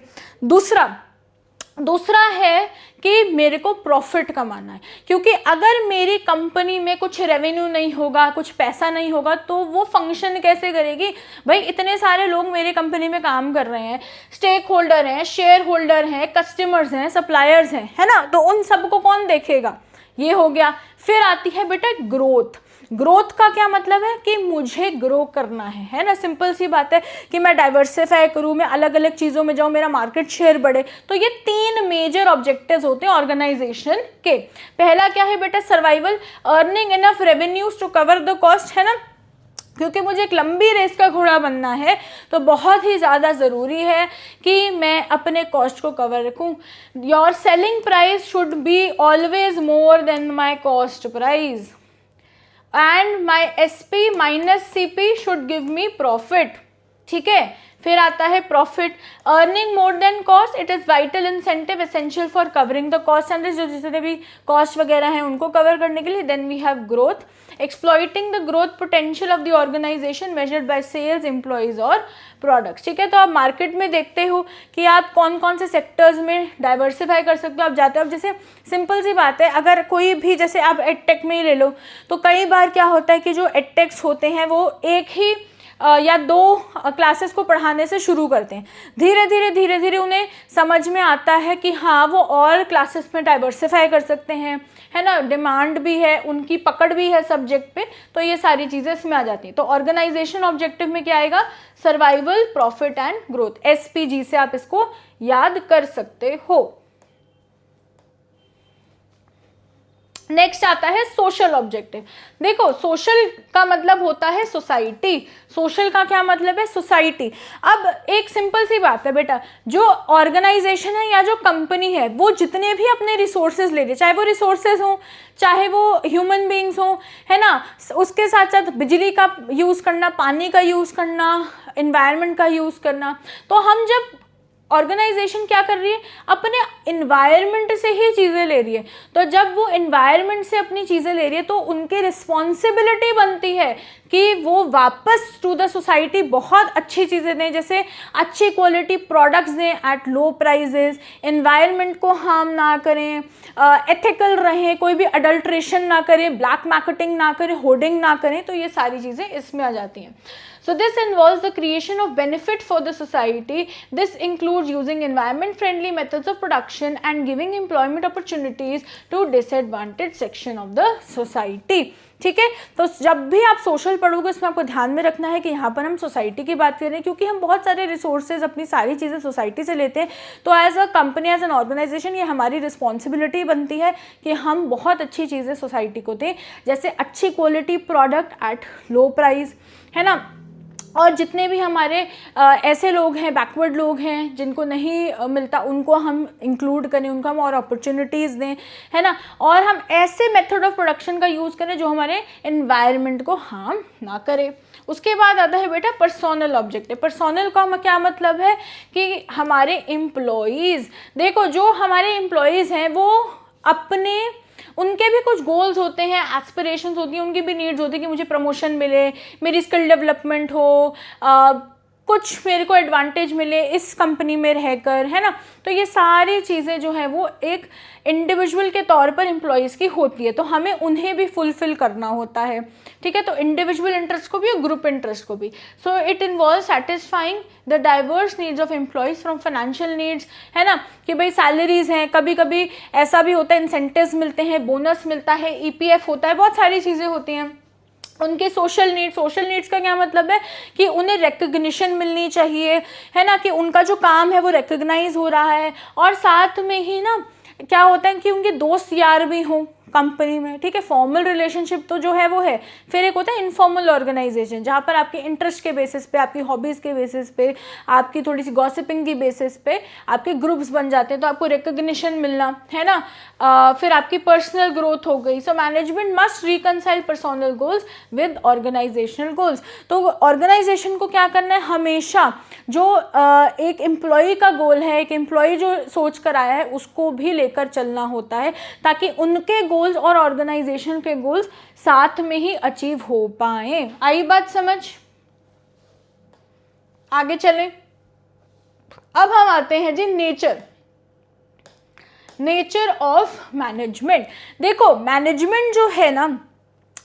दूसरा है कि मेरे को प्रॉफिट कमाना है, क्योंकि अगर मेरी कंपनी में कुछ रेवेन्यू नहीं होगा, कुछ पैसा नहीं होगा, तो वो फंक्शन कैसे करेगी भाई? इतने सारे लोग मेरी कंपनी में काम कर रहे हैं, स्टेक होल्डर हैं, शेयर होल्डर हैं, कस्टमर्स हैं, सप्लायर्स हैं, है ना, तो उन सबको कौन देखेगा? ये हो गया। फिर आती है बेटा ग्रोथ। ग्रोथ का क्या मतलब है कि मुझे ग्रो करना है ना, सिंपल सी बात है कि मैं डाइवर्सिफाई करूँ, मैं अलग अलग चीज़ों में जाऊँ, मेरा मार्केट शेयर बढ़े। तो ये 3 मेजर ऑब्जेक्टिव्स होते हैं ऑर्गेनाइजेशन के। पहला क्या है बेटा? Survival, earning enough revenues to cover the cost, है ना, क्योंकि मुझे एक लंबी रेस का घोड़ा बनना है, तो बहुत ही ज़्यादा ज़रूरी है कि मैं अपने कॉस्ट को कवर रखूँ। Your selling price should be always more than my cost price and my SP minus CP should give me profit, ठीक है। फिर आता है profit, earning more than cost, it is vital incentive essential for covering the cost and जो जितने भी cost वगैरह हैं उनको कवर करने के लिए। Then we have growth, exploiting the growth potential of the organisation measured by sales, employees और प्रोडक्ट्स, ठीक है। तो आप मार्केट में देखते हो कि आप कौन कौन से सेक्टर्स में डाइवर्सिफाई कर सकते हो। आप जाते हो, अब जैसे सिंपल सी बात है, अगर कोई भी, जैसे आप एडटेक में ही ले लो, तो कई बार क्या होता है कि जो एडटेक्स होते हैं वो एक ही या 2 क्लासेस को पढ़ाने से शुरू करते हैं। धीरे धीरे उन्हें समझ में आता है कि हाँ वो और क्लासेस में डाइवर्सिफाई कर सकते हैं, है ना, डिमांड भी है, उनकी पकड़ भी है सब्जेक्ट पे, तो ये सारी चीज़ें इसमें आ जाती हैं। तो ऑर्गेनाइजेशन ऑब्जेक्टिव में क्या आएगा? Survival, profit and growth. SPG से आप इसको याद कर सकते हो। नेक्स्ट आता है सोशल ऑब्जेक्टिव। देखो, सोशल का मतलब होता है सोसाइटी। सोशल का क्या मतलब है? सोसाइटी। अब एक सिंपल सी बात है बेटा, जो ऑर्गेनाइजेशन है या जो कंपनी है, वो जितने भी अपने रिसोर्सेज ले रही है, चाहे वो रिसोर्सेज हों, चाहे वो ह्यूमन बींग्स हों, है ना, उसके साथ साथ बिजली का यूज़ करना, पानी का यूज़ करना, इन्वायरमेंट का यूज़ करना, तो हम जब ऑर्गेनाइजेशन क्या कर रही है? अपने इन्वायरमेंट से ही चीज़ें ले रही है। तो जब वो इन्वायरमेंट से अपनी चीज़ें ले रही है तो उनकी रिस्पॉन्सिबिलिटी बनती है कि वो वापस टू द सोसाइटी बहुत अच्छी चीज़ें दें, जैसे अच्छी क्वालिटी प्रोडक्ट्स दें एट लो प्राइजेस, एनवायरनमेंट को हार्म ना करें, एथिकल रहें, कोई भी अडल्ट्रेशन ना करें, ब्लैक मार्केटिंग ना करें, होर्डिंग ना करें, तो ये सारी चीज़ें इसमें आ जाती हैं. So this involves the creation of benefit for the society. This includes using environment friendly methods of production and giving employment opportunities to disadvantaged section of the society. ठीक है, तो जब भी आप सोशल पढ़ोगे उसमें आपको ध्यान में रखना है कि यहाँ पर हम सोसाइटी की बात कर रहे हैं, क्योंकि हम बहुत सारे रिसोर्सेज अपनी सारी चीज़ें सोसाइटी से लेते हैं. तो as a company, as an organisation, ये हमारी रिस्पॉन्सिबिलिटी बनती है कि हम बहुत अच्छी चीज़ें सोसाइटी को दें, जैसे अच्छी quality product at low price, है ना. और जितने भी हमारे ऐसे लोग हैं, बैकवर्ड लोग हैं, जिनको नहीं मिलता, उनको हम इंक्लूड करें, उनको हम और अपॉर्चुनिटीज़ दें, है ना. और हम ऐसे मेथड ऑफ प्रोडक्शन का यूज़ करें जो हमारे एनवायरनमेंट को हार्म ना करे. उसके बाद आता है बेटा पर्सनल ऑब्जेक्टिव. पर्सनल का क्या मतलब है कि हमारे एम्प्लॉयज़, देखो जो हमारे एम्प्लॉयज़ हैं वो अपने, उनके भी कुछ गोल्स होते हैं, एस्पिरेशंस होती हैं, उनकी भी नीड्स होती है कि मुझे प्रमोशन मिले, मेरी स्किल डेवलपमेंट हो, कुछ मेरे को एडवांटेज मिले इस कंपनी में रहकर, है ना. तो ये सारी चीज़ें जो है वो एक इंडिविजुअल के तौर पर एम्प्लॉयज़ की होती है, तो हमें उन्हें भी फुलफिल करना होता है. ठीक है, तो इंडिविजुअल इंटरेस्ट को भी और ग्रुप इंटरेस्ट को भी. So it involve satisfying the diverse needs of employees from financial needs, है ना, कि भाई सैलरीज हैं, कभी कभी ऐसा भी होता है इंसेंटिव्स मिलते हैं, बोनस मिलता है, EPF होता है, बहुत सारी चीज़ें होती हैं. उनके सोशल नीड्स का क्या मतलब है कि उन्हें रिकग्निशन मिलनी चाहिए, है ना, कि उनका जो काम है वो रिकग्नाइज हो रहा है. और साथ में ही ना क्या होता है कि उनके दोस्त यार भी हों कंपनी में. ठीक है, फॉर्मल रिलेशनशिप तो जो है वो है. फिर एक होता है इनफॉर्मल ऑर्गेनाइजेशन, जहाँ पर आपके इंटरेस्ट के बेसिस पे, आपकी हॉबीज़ के बेसिस पे, आपकी थोड़ी सी गॉसिपिंग की बेसिस पे आपके ग्रुप्स बन जाते हैं, तो आपको रिकग्निशन मिलना, है ना. फिर आपकी पर्सनल ग्रोथ हो गई. So management must reconcile personal goals with organisational goals. तो ऑर्गेनाइजेशन को क्या करना है, हमेशा जो एक एम्प्लॉय का गोल है, एक एम्प्लॉय जो सोच कर आया है, उसको भी लेकर चलना होता है, ताकि उनके गोल्स और ऑर्गेनाइजेशन के गोल्स साथ में ही अचीव हो पाए. आई बात समझ? आगे चलें. अब हम आते हैं जी नेचर ऑफ मैनेजमेंट. देखो मैनेजमेंट जो है ना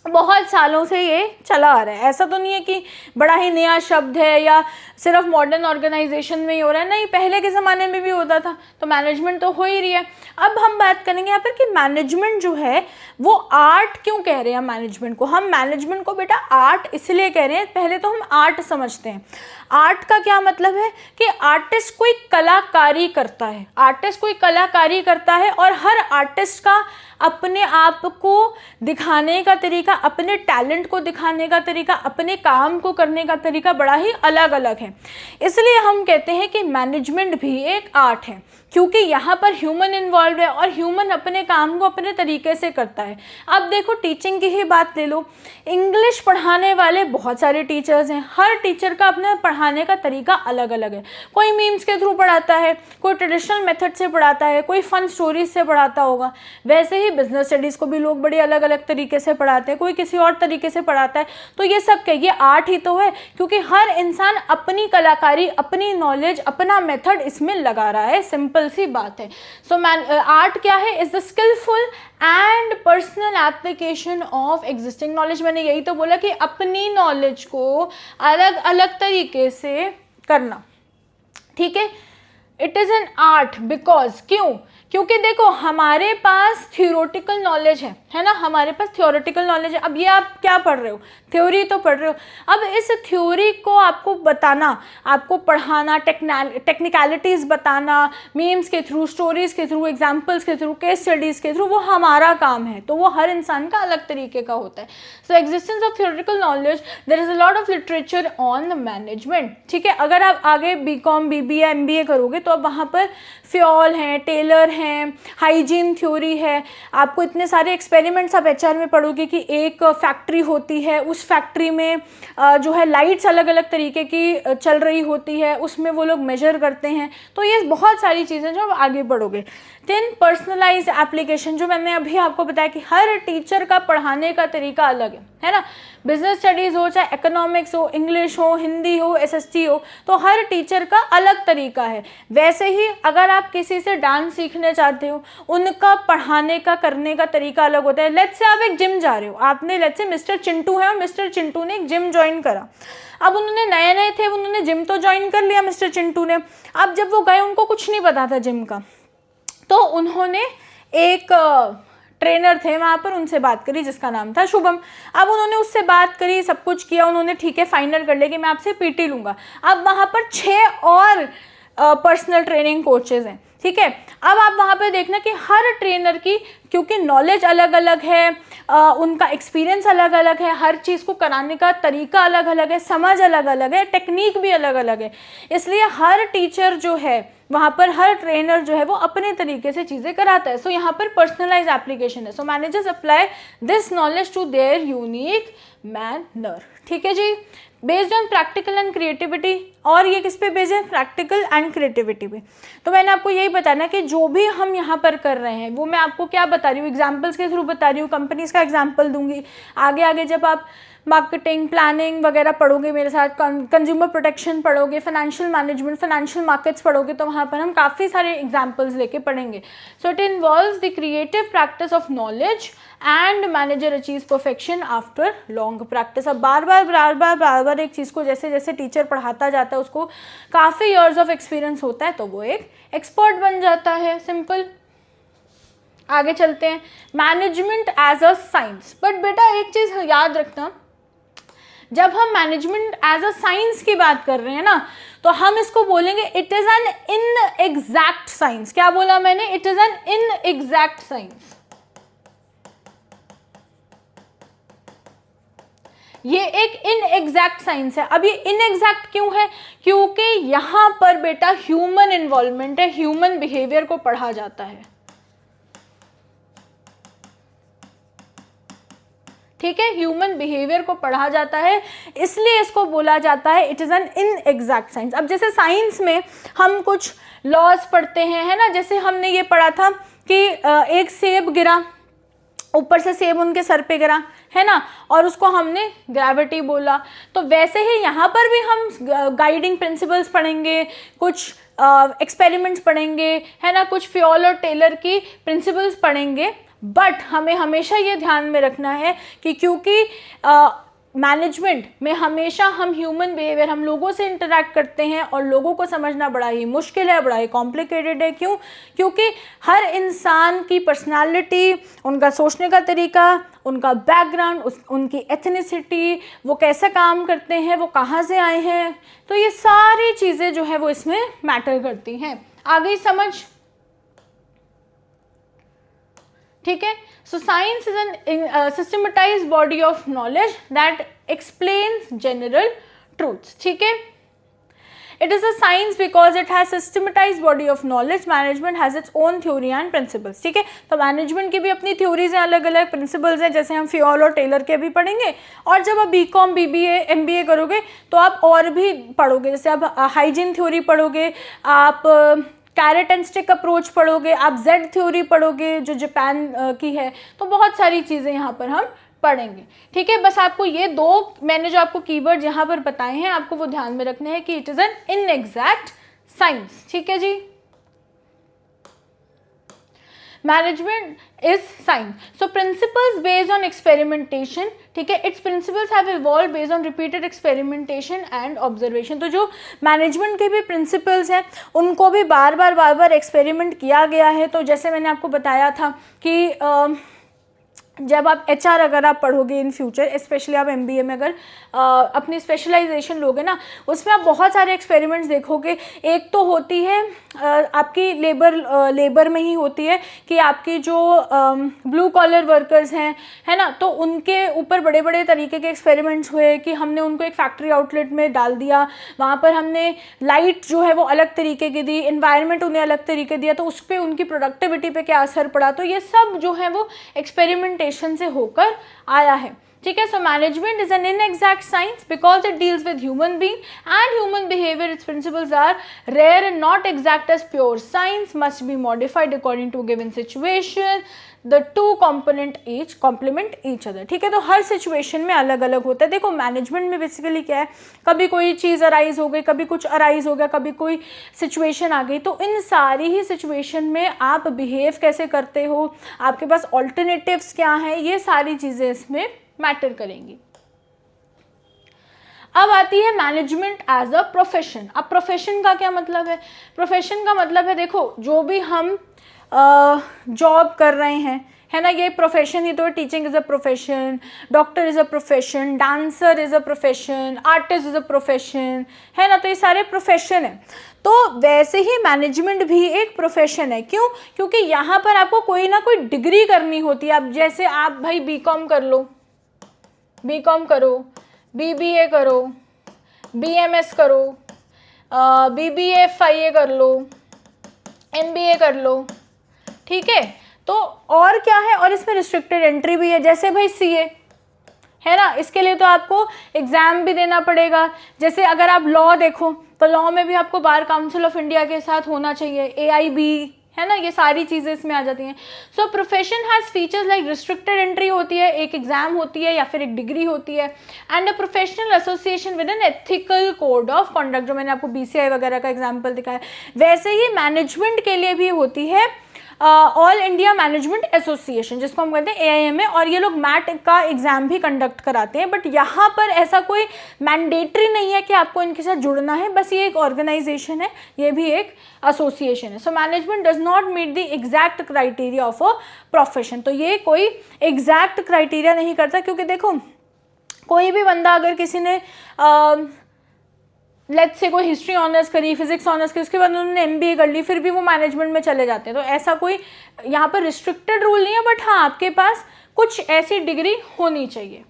बहुत सालों से ये चला आ रहा है. ऐसा तो नहीं है कि बड़ा ही नया शब्द है या सिर्फ मॉडर्न ऑर्गेनाइजेशन में ही हो रहा है, नहीं, पहले के ज़माने में भी होता था. तो मैनेजमेंट तो हो ही रही है. अब हम बात करेंगे यहाँ पर कि मैनेजमेंट जो है वो आर्ट क्यों कह रहे हैं. मैनेजमेंट को हम मैनेजमेंट को बेटा आर्ट इसलिए कह रहे हैं, पहले तो हम आर्ट समझते हैं. आर्ट का क्या मतलब है कि आर्टिस्ट कोई कलाकारी करता है. आर्टिस्ट कोई कलाकारी करता है और हर आर्टिस्ट का अपने आप को दिखाने का तरीका, अपने टैलेंट को दिखाने का तरीका, अपने काम को करने का तरीका बड़ा ही अलग अलग है. इसलिए हम कहते हैं कि मैनेजमेंट भी एक आर्ट है, क्योंकि यहाँ पर ह्यूमन इन्वॉल्व है और ह्यूमन अपने काम को अपने तरीके से करता है. अब देखो टीचिंग की ही बात ले लो. इंग्लिश पढ़ाने वाले बहुत सारे टीचर्स हैं. हर टीचर का अपना पढ़ाने का तरीका अलग अलग है. कोई मीम्स के थ्रू पढ़ाता है, कोई ट्रेडिशनल मेथड से पढ़ाता है, कोई फन स्टोरीज से पढ़ाता होगा. वैसे ही बिजनेस स्टडीज़ को भी लोग बड़े अलग अलग तरीके से पढ़ाते हैं, कोई किसी और तरीके से पढ़ाता है. तो ये सब क्या, ये आर्ट ही तो है, क्योंकि हर इंसान अपनी कलाकारी, अपनी नॉलेज, अपना मेथड इसमें लगा रहा है. सिंपल सी बात है. सो आर्ट क्या है, is the skilful and personal application of existing knowledge. मैंने यही तो बोला कि अपनी नॉलेज को अलग अलग तरीके से करना. ठीक है, it is an art because, क्योंकि देखो हमारे पास थियोरेटिकल नॉलेज है ना, हमारे पास थियोरेटिकल नॉलेज है. अब ये आप क्या पढ़ रहे हो, थ्योरी तो पढ़ रहे हो. अब इस थ्योरी को आपको बताना, आपको पढ़ाना, टेक्निकलिटीज़ बताना, मीम्स के थ्रू, स्टोरीज़ के थ्रू, एग्जाम्पल्स के थ्रू, केस स्टडीज़ के थ्रू, वो हमारा काम है. तो वो हर इंसान का अलग तरीके का होता है. So existence of theoretical knowledge, there is a lot of literature on management. ठीक है, अगर आप आगे BCom, BBA, MBA करोगे तो अब वहाँ पर फ्योल हैं, टेलर हैं, हाइजीन थ्योरी है. आपको इतने सारे एक्सपेरिमेंट्स आप HR में पढ़ोगे कि एक फैक्ट्री होती है, उस फैक्ट्री में जो है लाइट्स अलग अलग तरीके की चल रही होती है, उसमें वो लोग मेजर करते हैं. तो ये बहुत सारी चीज़ें जो आप आगे पढ़ोगे. देन पर्सनलाइज्ड एप्लीकेशन, जो मैंने अभी आपको बताया कि हर टीचर का पढ़ाने का तरीका अलग है ना. बिजनेस स्टडीज़ हो, चाहे इकोनॉमिक्स हो, इंग्लिश हो, हिंदी हो, एसएसटी हो, तो हर टीचर का अलग तरीका है। वैसे ही अगर आप किसी से डांस सीखने चाहते हो, उनका पढ़ाने का करने का तरीका अलग होता है। लेट्स से आप एक जिम जा रहे हो, आपने लेट्स से मिस्टर चिंटू है और मिस्टर चिंटू ने एक जिम ज्वाइन करा। अब उन्होंने नए नए थे, उन्होंने जिम तो ज्वाइन कर लिया मिस्टर चिंटू ने। अब जब वो गए, उनको कुछ नहीं पता था जिम का, तो उन्होंने एक ट्रेनर थे वहाँ पर, उनसे बात करी जिसका नाम था शुभम। अब उन्होंने उससे बात करी, सब कुछ किया, उन्होंने ठीक है फाइनल कर लिया कि मैं आपसे पीटी लूँगा। अब वहाँ पर 6 और पर्सनल ट्रेनिंग कोचेज़ हैं, ठीक है। अब आप वहाँ पे देखना कि हर ट्रेनर की, क्योंकि नॉलेज अलग अलग है, उनका एक्सपीरियंस अलग अलग है, हर चीज़ को कराने का तरीका अलग अलग है, समझ अलग अलग है, टेक्निक भी अलग अलग है। इसलिए हर टीचर जो है वहाँ पर, हर ट्रेनर जो है वो अपने तरीके से चीज़ें कराता है। सो यहाँ पर पर्सनलाइज एप्लीकेशन है। So managers apply this knowledge to their unique manner, ठीक है जी, based on practical and creativity. और ये किस पे बेस्ड है? प्रैक्टिकल एंड क्रिएटिविटी पे। तो मैंने आपको यही बताना कि जो भी हम यहाँ पर कर रहे हैं वो मैं आपको क्या बता रही हूँ, एग्जाम्पल्स के थ्रू बता रही हूँ, कंपनीज का एग्जाम्पल दूंगी। आगे आगे जब आप मार्केटिंग प्लानिंग वगैरह पढ़ोगे मेरे साथ, कंज्यूमर प्रोटेक्शन पढ़ोगे, फाइनेंशियल मैनेजमेंट, फाइनेंशियल मार्केट्स पढ़ोगे, तो वहाँ पर हम काफ़ी सारे एग्जाम्पल्स लेके पढ़ेंगे। सो it involves the creative practice of knowledge and manager achieve perfection after long practice. अब बार बार एक चीज़ को जैसे जैसे टीचर पढ़ाता जाता है, उसको काफ़ी ईयर्स ऑफ एक्सपीरियंस होता है, तो वो एक एक्सपर्ट बन जाता है। सिंपल। आगे चलते हैं, management as a science. But बेटा एक चीज़ याद रखना, जब हम मैनेजमेंट एज अ साइंस की बात कर रहे हैं ना, तो हम इसको बोलेंगे it is an inexact science. क्या बोला मैंने? It is an inexact science. ये एक इनएग्जैक्ट साइंस है। अब ये इनएग्जैक्ट क्यों है? क्योंकि यहां पर बेटा ह्यूमन इन्वॉल्वमेंट है, ह्यूमन बिहेवियर को पढ़ा जाता है, ठीक है, ह्यूमन बिहेवियर को पढ़ा जाता है, इसलिए इसको बोला जाता है it is an inexact science. अब जैसे साइंस में हम कुछ लॉज पढ़ते हैं, है ना, जैसे हमने ये पढ़ा था कि एक सेब गिरा, ऊपर से सेब उनके सर पे गिरा, है ना, और उसको हमने ग्रेविटी बोला। तो वैसे ही यहाँ पर भी हम गाइडिंग प्रिंसिपल्स पढ़ेंगे, कुछ एक्सपेरिमेंट्स पढ़ेंगे, है ना, कुछ फ्योल और टेलर की प्रिंसिपल्स पढ़ेंगे। बट हमें हमेशा ये ध्यान में रखना है कि क्योंकि मैनेजमेंट में हमेशा हम ह्यूमन बिहेवियर, हम लोगों से इंटरैक्ट करते हैं और लोगों को समझना बड़ा ही मुश्किल है, बड़ा ही कॉम्प्लिकेटेड है। क्यों? क्योंकि हर इंसान की पर्सनालिटी, उनका सोचने का तरीका, उनका बैकग्राउंड, उनकी एथनिसिटी, वो कैसे काम करते हैं, वो कहाँ से आए हैं, तो ये सारी चीज़ें जो है वो इसमें मैटर करती हैं। आ गई समझ? ठीक है। So science is an systematised body of knowledge that explains general truths, ठीक है। It is a science because it has systematised body of knowledge. Management has its own theory and principles, ठीक है। तो मैनेजमेंट की भी अपनी theories हैं, अलग अलग प्रिंसिपल्स हैं, जैसे हम फ्योल और टेलर के भी पढ़ेंगे। और जब आप बीकॉम, बीबीए, एमबीए करोगे तो आप और भी पढ़ोगे, जैसे आप हाइजीन थ्योरी पढ़ोगे, आप कैरेट एंड स्टिक अप्रोच पढ़ोगे, आप जेड थ्योरी पढ़ोगे जो जापान की है। तो बहुत सारी चीज़ें यहाँ पर हम पढ़ेंगे, ठीक है। बस आपको ये दो मैंने जो आपको कीवर्ड यहाँ पर बताए हैं, आपको वो ध्यान में रखने हैं कि it is an inexact science, ठीक है जी। Management is science. So principles based on experimentation, ठीक है, its principles have evolve based on repeated experimentation and observation. तो जो मैनेजमेंट के भी प्रिंसिपल्स हैं उनको भी बार बार एक्सपेरिमेंट किया गया है। तो जैसे मैंने आपको बताया था कि जब आप एचआर अगर आप पढ़ोगे इन फ्यूचर, स्पेशली आप एमबीए में अगर अपनी स्पेशलाइजेशन लोगे ना, उसमें आप बहुत सारे एक्सपेरिमेंट्स देखोगे। एक तो होती है आपकी लेबर में ही होती है कि आपकी जो ब्लू कॉलर वर्कर्स हैं, है ना, तो उनके ऊपर बड़े बड़े तरीके के एक्सपेरिमेंट्स हुए कि हमने उनको एक फैक्ट्री आउटलेट में डाल दिया, वहाँ पर हमने लाइट जो है वो अलग तरीके की दी, इन्वायरमेंट उन्हें अलग तरीके दिया, तो उस पर उनकी प्रोडक्टिविटी पे क्या असर पड़ा। तो ये सब जो है वो एक्सपेरिमेंटेशन से होकर आया है, ठीक है। So management is an inexact science because it deals with human being and human behaviour. Its principles are rare and not exact as pure science, must be modified according to given situation. The two complement each other, ठीक है। तो हर situation में अलग अलग होता है। देखो management में बेसिकली क्या है, कभी कोई चीज़ अराइज हो गई, कभी कुछ अराइज हो गया, कभी कोई सिचुएशन आ गई, तो इन सारी ही सिचुएशन में आप बिहेव कैसे करते हो, आपके पास ऑल्टरनेटिव्स क्या हैं, ये सारी चीज़ें इसमें मैटर करेंगी। अब आती है मैनेजमेंट एज अ प्रोफेशन। अब प्रोफेशन का क्या मतलब है? प्रोफेशन का मतलब है, देखो जो भी हम जॉब कर रहे हैं, है ना, ये प्रोफेशन ही तो है। Teaching is a profession, doctor is a profession, dancer is a profession, artist is a profession, है ना, तो ये सारे प्रोफेशन हैं। तो वैसे ही मैनेजमेंट भी एक प्रोफेशन है। क्यों? क्योंकि यहाँ पर आपको कोई ना कोई डिग्री करनी होती है। अब जैसे आप भाई बीकॉम कर लो, बीकॉम करो, बीबीए करो, बीएमएस करो, बीबीए FIA कर लो, MBA कर लो, ठीक है। तो और क्या है, और इसमें रिस्ट्रिक्टेड एंट्री भी है, जैसे भाई CA है ना, इसके लिए तो आपको एग्ज़ाम भी देना पड़ेगा। जैसे अगर आप लॉ देखो तो लॉ में भी आपको बार काउंसिल ऑफ इंडिया के साथ होना चाहिए, AIB, है ना, ये सारी चीज़ें इसमें आ जाती हैं। So profession has features like restricted entry होती है, एक एग्जाम होती है या फिर एक डिग्री होती है, and a professional association with an ethical code of conduct, जो मैंने आपको BCI वगैरह का एग्जाम्पल दिखाया। वैसे ही मैनेजमेंट के लिए भी होती है ऑल इंडिया मैनेजमेंट एसोसिएशन, जिसको हम कहते हैं AIMA, और ये लोग मैट का एग्जाम भी कंडक्ट कराते हैं। बट यहाँ पर ऐसा कोई मैंडेटरी नहीं है कि आपको इनके साथ जुड़ना है, बस ये एक ऑर्गेनाइजेशन है, ये भी एक एसोसिएशन है। So management does not meet the exact criteria of a profession. तो ये कोई एग्जैक्ट क्राइटेरिया नहीं करता, क्योंकि देखो कोई भी बंदा, अगर किसी ने लेट्स से कोई हिस्ट्री ऑनर्स करी, फिजिक्स ऑनर्स करी, उसके बाद उन्होंने MBA कर ली, फिर भी वो मैनेजमेंट में चले जाते हैं। तो ऐसा कोई यहाँ पर रिस्ट्रिक्टेड रूल नहीं है, बट हाँ आपके पास कुछ ऐसी डिग्री होनी चाहिए,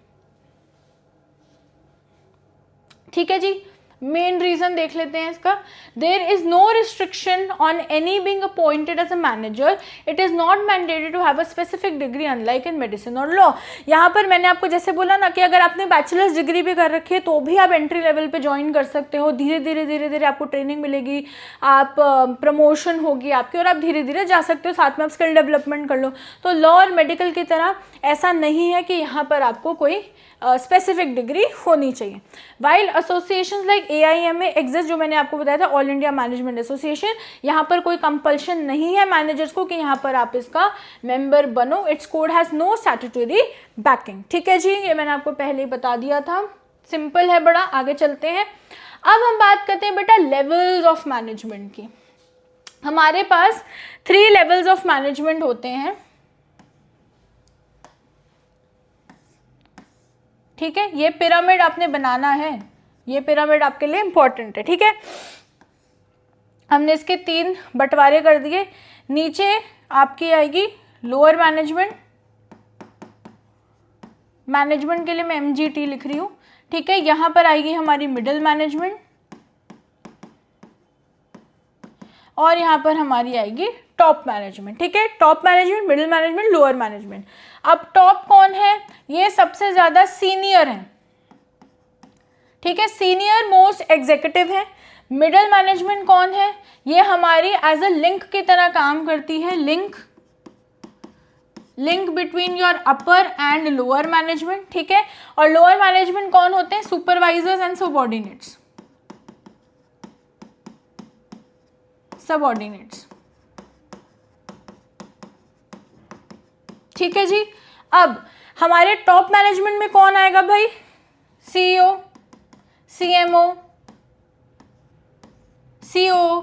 ठीक है जी। मेन रीजन देख लेते हैं इसका। There is no restriction on any being appointed as a manager, it is not mandated to have a specific degree unlike in medicine और लॉ। यहाँ पर मैंने आपको जैसे बोला ना कि अगर आपने बैचलर्स डिग्री भी कर रखी है तो भी आप एंट्री लेवल पे ज्वाइन कर सकते हो। धीरे धीरे आपको ट्रेनिंग मिलेगी, आप प्रमोशन होगी आपकी, और आप धीरे धीरे जा सकते हो, साथ में आप स्किल डेवलपमेंट कर लो। तो लॉ और मेडिकल की तरह ऐसा नहीं है कि यहाँ पर आपको कोई स्पेसिफिक डिग्री होनी चाहिए। While associations like AIMA exist, जो मैंने आपको बताया था, ऑल इंडिया मैनेजमेंट एसोसिएशन, यहाँ पर कोई कंपल्शन नहीं है मैनेजर्स को कि यहाँ पर आप इसका मेंबर बनो। Its code has no statutory backing, ठीक है जी, ये मैंने आपको पहले ही बता दिया था। सिंपल है बड़ा। आगे चलते हैं। अब हम बात करते हैं बेटा लेवल्स ऑफ मैनेजमेंट की। हमारे पास 3 लेवल्स ऑफ मैनेजमेंट होते हैं, ठीक है। ये पिरामिड आपने बनाना है, ये पिरामिड आपके लिए इंपॉर्टेंट है, ठीक है। हमने इसके 3 बंटवारे कर दिए। नीचे आपकी आएगी लोअर मैनेजमेंट, मैनेजमेंट के लिए मैं MGT लिख रही हूँ, ठीक है। यहाँ पर आएगी हमारी मिडिल मैनेजमेंट, और यहाँ पर हमारी आएगी टॉप मैनेजमेंट, ठीक है। Top management, middle management, lower management. अब टॉप कौन है? ये सबसे ज्यादा सीनियर है, ठीक है, सीनियर मोस्ट एग्जीक्यूटिव है। मिडिल मैनेजमेंट कौन है? ये हमारी एज अ लिंक की तरह काम करती है, link between your upper and lower management, ठीक है। और लोअर मैनेजमेंट कौन होते हैं? सुपरवाइजर्स एंड सबऑर्डिनेट्स, ठीक है जी। अब हमारे टॉप मैनेजमेंट में कौन आएगा भाई? CEO, CMO, CO,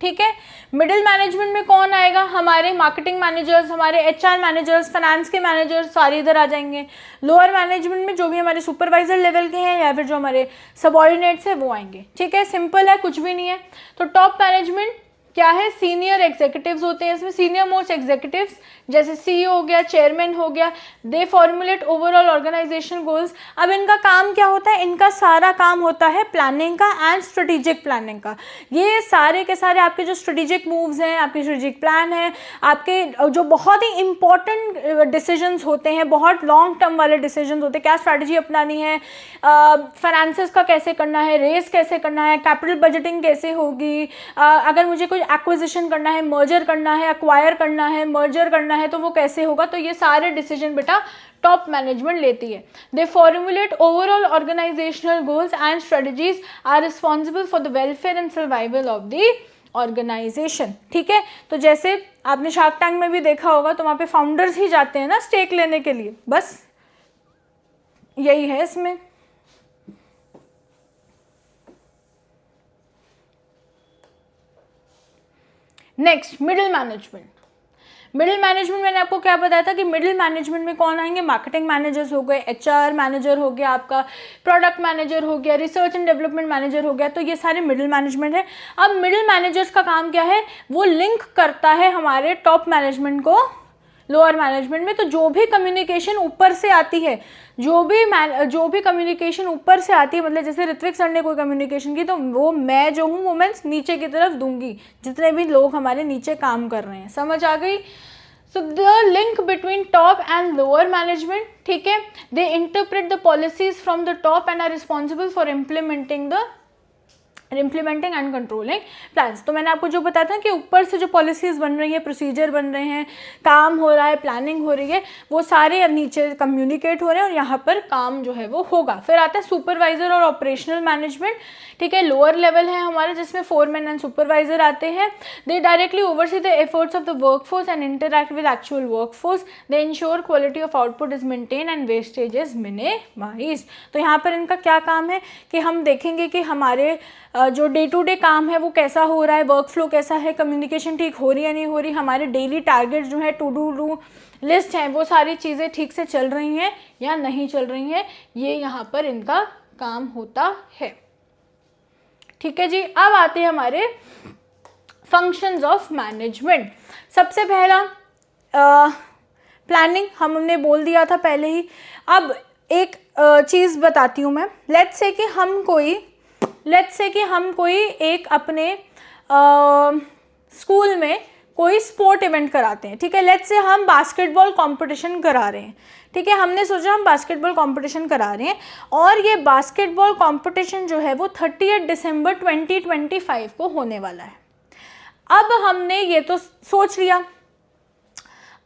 ठीक है। मिडिल मैनेजमेंट में कौन आएगा? हमारे मार्केटिंग मैनेजर्स, हमारे HR मैनेजर्स, फाइनेंस के मैनेजर्स, सारे इधर आ जाएंगे। लोअर मैनेजमेंट में जो भी हमारे सुपरवाइजर लेवल के हैं या फिर जो हमारे सबऑर्डिनेट्स हैं वो आएंगे, ठीक है। सिंपल है, कुछ भी नहीं है। तो टॉप मैनेजमेंट क्या है? सीनियर एग्जीक्यूटिव्स होते हैं इसमें, सीनियर मोस्ट एग्जीक्यूटिव्स, जैसे CEO हो गया, चेयरमैन हो गया। दे फॉर्मुलेट ओवरऑल ऑर्गेनाइजेशन गोल्स। अब इनका काम क्या होता है? इनका सारा काम होता है प्लानिंग का एंड स्ट्रेटेजिक प्लानिंग का। ये सारे के सारे आपके जो स्ट्रेटेजिक मूव्स हैं, आपके स्ट्रेटेजिक प्लान है, आपके जो बहुत ही इंपॉर्टेंट डिसीजंस होते हैं, बहुत लॉन्ग टर्म वाले डिसीजंस होते हैं, क्या स्ट्रैटेजी अपनानी है, फाइनेंसेस का कैसे करना है, रेस कैसे करना है, कैपिटल बजटिंग कैसे होगी, अगर मुझे कोई एक्विजिशन करना है, मर्जर करना है, एक्वायर करना है, मर्जर करना है, तो वो कैसे होगा? तो ये सारे डिसीजन बेटा टॉप मैनेजमेंट लेती है। They formulate overall organisational goals and strategies, are responsible for the welfare and survival of the organisation. ठीक है, तो जैसे आपने शार्क टैंक में भी देखा होगा, तो वहाँ पे फाउंडर्स ही जाते हैं ना स्टेक लेने के लिए, बस यही है इसमें। Next, middle management. Middle management मैंने आपको क्या बताया था कि मिडिल मैनेजमेंट में कौन आएंगे? मार्केटिंग मैनेजर्स हो गए, एचआर मैनेजर हो गया, आपका प्रोडक्ट मैनेजर हो गया, रिसर्च एंड डेवलपमेंट मैनेजर हो गया, तो ये सारे मिडिल मैनेजमेंट है। अब मिडिल मैनेजर्स का काम क्या है? वो लिंक करता है हमारे टॉप मैनेजमेंट को लोअर मैनेजमेंट में। तो जो भी कम्युनिकेशन ऊपर से आती है, जो भी कम्युनिकेशन ऊपर से आती है, मतलब जैसे ऋत्विक सर ने कोई कम्युनिकेशन की, तो वो मैं जो हूँ वो मैं नीचे की तरफ दूंगी, जितने भी लोग हमारे नीचे काम कर रहे हैं। समझ आ गई? So the link between top and lower management, ठीक है, they interpret the policies from the top and are responsible for implementing and controlling plans. तो मैंने आपको जो बताया था कि ऊपर से जो पॉलिसीज बन रही है, प्रोसीजर बन रहे हैं, काम हो रहा है, प्लानिंग हो रही है, वो सारे नीचे कम्युनिकेट हो रहे हैं और यहाँ पर काम जो है वो होगा। फिर आता है सुपरवाइजर और ऑपरेशनल मैनेजमेंट। ठीक है, लोअर लेवल है हमारे, जिसमें फोरमैन एंड सुपरवाइजर आते हैं। They directly oversee the efforts of the workforce and interact with actual workforce. They ensure quality of output is maintain and wastage is minimise. तो यहाँ पर इनका क्या काम है कि हम देखेंगे कि हमारे जो डे टू डे काम है वो कैसा हो रहा है, वर्क फ्लो कैसा है, कम्युनिकेशन ठीक हो रही है नहीं हो रही, हमारे डेली टारगेट जो है, टू डू लिस्ट है, वो सारी चीज़ें ठीक से चल रही हैं या नहीं चल रही हैं, ये यहाँ पर इनका काम होता है। ठीक है जी, अब आते हैं हमारे फंक्शंस ऑफ मैनेजमेंट। सबसे पहला प्लानिंग, हमने बोल दिया था पहले ही। अब एक चीज़ बताती हूँ मैं। लेट्स से कि हम कोई एक अपने स्कूल में कोई स्पोर्ट इवेंट कराते हैं। ठीक है, लेट्स से हम बास्केटबॉल कंपटीशन करा रहे हैं। ठीक है, हमने सोचा हम बास्केटबॉल कंपटीशन करा रहे हैं और ये बास्केटबॉल कंपटीशन जो है वो 30 दिसंबर 2025 को होने वाला है। अब हमने ये तो सोच लिया,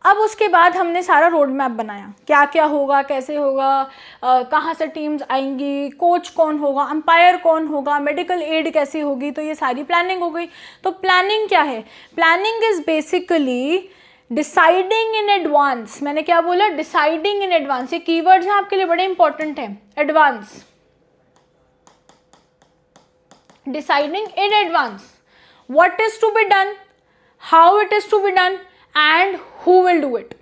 अब उसके बाद हमने सारा रोड मैप बनाया, क्या क्या होगा, कैसे होगा, कहाँ से टीम्स आएंगी, कोच कौन होगा, अंपायर कौन होगा, मेडिकल एड कैसी होगी, तो ये सारी प्लानिंग हो गई। तो प्लानिंग क्या है? Planning is basically deciding in advance. मैंने क्या बोला? Deciding in advance. ये कीवर्ड्स हैं आपके लिए बड़े इंपॉर्टेंट हैं। Advance, deciding in advance what is to be done, how it is to be done and who will do it.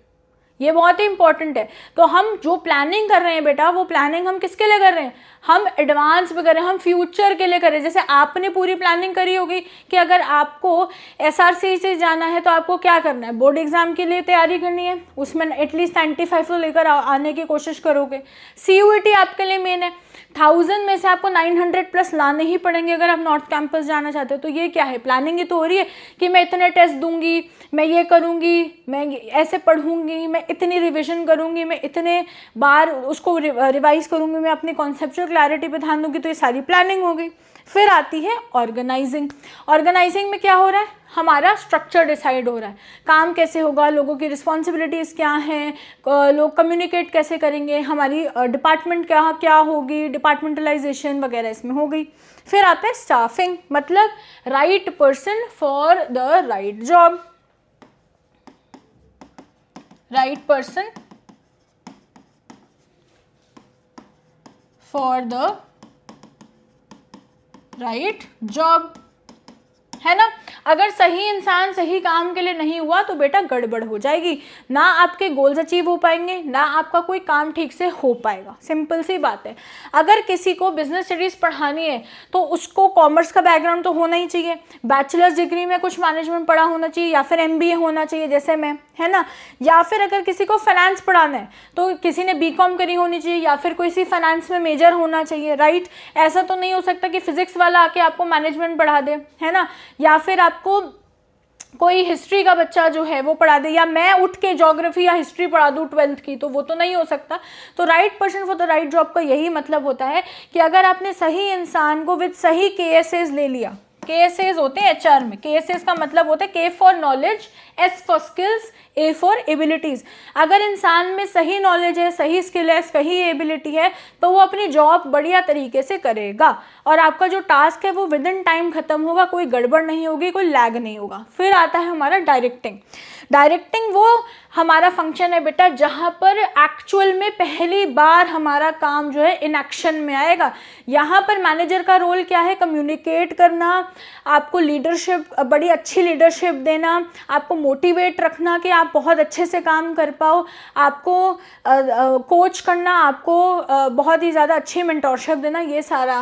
ये बहुत ही इंपॉर्टेंट है। तो हम जो प्लानिंग कर रहे हैं बेटा, वो प्लानिंग हम किसके लिए कर रहे हैं? हम एडवांस में कर रहे हैं, हम फ्यूचर के लिए कर रहे हैं। जैसे आपने पूरी प्लानिंग करी होगी कि अगर आपको SRC से जाना है तो आपको क्या करना है, बोर्ड एग्जाम के लिए तैयारी करनी है, उसमें एटलीस्ट 95 तो लेकर आने की कोशिश करोगे। CUET आपके लिए मेन है, 1000 में से आपको 900 प्लस लाने ही पड़ेंगे अगर आप नॉर्थ कैंपस जाना चाहते हो। तो ये क्या है? प्लानिंग ही तो हो रही है कि मैं इतने टेस्ट दूंगी, मैं ये करूंगी, मैं ऐसे पढ़ूंगी, मैं इतनी रिवीजन करूंगी, मैं इतने बार उसको रिवाइज करूंगी, मैं अपनी कॉन्सेप्चुअल क्लैरिटी पे ध्यान दूंगी। तो ये सारी प्लानिंग हो गई। फिर आती है ऑर्गेनाइजिंग। ऑर्गेनाइजिंग में क्या हो रहा है? हमारा स्ट्रक्चर डिसाइड हो रहा है, काम कैसे होगा, लोगों की रिस्पॉन्सिबिलिटीज़ क्या हैं, लोग कम्युनिकेट कैसे करेंगे, हमारी डिपार्टमेंट क्या क्या होगी, डिपार्टमेंटलाइजेशन वगैरह इसमें हो गई। फिर आता है स्टाफिंग, मतलब right person for the right job, right person for the right job, है ना। अगर सही इंसान सही काम के लिए नहीं हुआ तो बेटा गड़बड़ हो जाएगी, ना आपके गोल्स अचीव हो पाएंगे, ना आपका कोई काम ठीक से हो पाएगा। सिंपल सी बात है। अगर किसी को बिजनेस स्टडीज़ पढ़ानी है तो उसको कॉमर्स का बैकग्राउंड तो होना ही चाहिए, बैचलर्स डिग्री में कुछ मैनेजमेंट पढ़ा होना चाहिए या फिर MBA होना चाहिए जैसे मैं, है ना। या फिर अगर किसी को फाइनेंस पढ़ाना है तो किसी ने BCom करी होनी चाहिए या फिर कोई सी फाइनेंस में मेजर होना चाहिए, राइट। ऐसा तो नहीं हो सकता कि फिजिक्स वाला आके आपको मैनेजमेंट पढ़ा दे, है ना, या फिर आपको कोई हिस्ट्री का बच्चा जो है वो पढ़ा दे, या मैं उठ के ज्योग्राफी या हिस्ट्री पढ़ा दूँ 12th की, तो वो तो नहीं हो सकता। तो right person for the right job का यही मतलब होता है कि अगर आपने सही इंसान को विद सही KSAs ले लिया, KSAs होते हैं HR में। KSAs का मतलब होता है K for knowledge, S for skills, A for abilities. अगर इंसान में सही नॉलेज है, सही स्किल है, सही एबिलिटी है, तो वो अपनी जॉब बढ़िया तरीके से करेगा और आपका जो टास्क है वो विद इन टाइम खत्म होगा, कोई गड़बड़ नहीं होगी, कोई लैग नहीं होगा। फिर आता है हमारा डायरेक्टिंग। डायरेक्टिंग वो हमारा फंक्शन है बेटा जहाँ पर एक्चुअल में पहली बार हमारा काम जो है इन एक्शन में आएगा। यहाँ पर मैनेजर का रोल क्या है? कम्युनिकेट करना, आपको लीडरशिप, बड़ी अच्छी लीडरशिप देना, आपको मोटिवेट रखना कि आप बहुत अच्छे से काम कर पाओ, आपको कोच करना, आपको बहुत ही ज़्यादा अच्छी मेंटोरशिप देना, ये सारा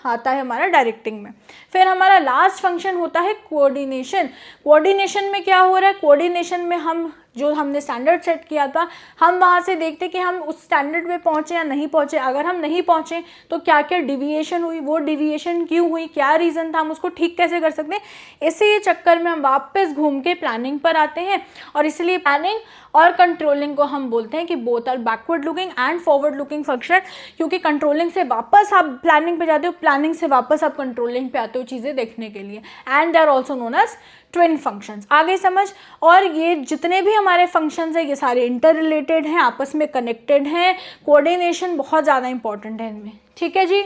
आता है हमारा डायरेक्टिंग में। फिर हमारा लास्ट फंक्शन होता है कोऑर्डिनेशन। कोऑर्डिनेशन में क्या हो रहा है? कोऑर्डिनेशन में हम जो हमने स्टैंडर्ड सेट किया था, हम वहाँ से देखते कि हम उस स्टैंडर्ड पे पहुँचे या नहीं पहुँचे। अगर हम नहीं पहुँचे तो क्या क्या डिविएशन हुई, वो डिविएशन क्यों हुई, क्या रीज़न था, हम उसको ठीक कैसे कर सकते हैं। इसी चक्कर में हम वापस घूम के प्लानिंग पर आते हैं और इसलिए प्लानिंग और कंट्रोलिंग को हम बोलते हैं कि both are backward looking and forward looking function, क्योंकि कंट्रोलिंग से वापस आप प्लानिंग पे जाते हो, प्लानिंग से वापस आप कंट्रोलिंग पे आते हो चीज़ें देखने के लिए। And they are also known as twin functions. आगे समझ। और ये जितने भी हमारे फंक्शंस हैं ये सारे इंटर रिलेटेड हैं, आपस में कनेक्टेड हैं। कोऑर्डिनेशन बहुत ज़्यादा इंपॉर्टेंट है इनमें, ठीक है जी।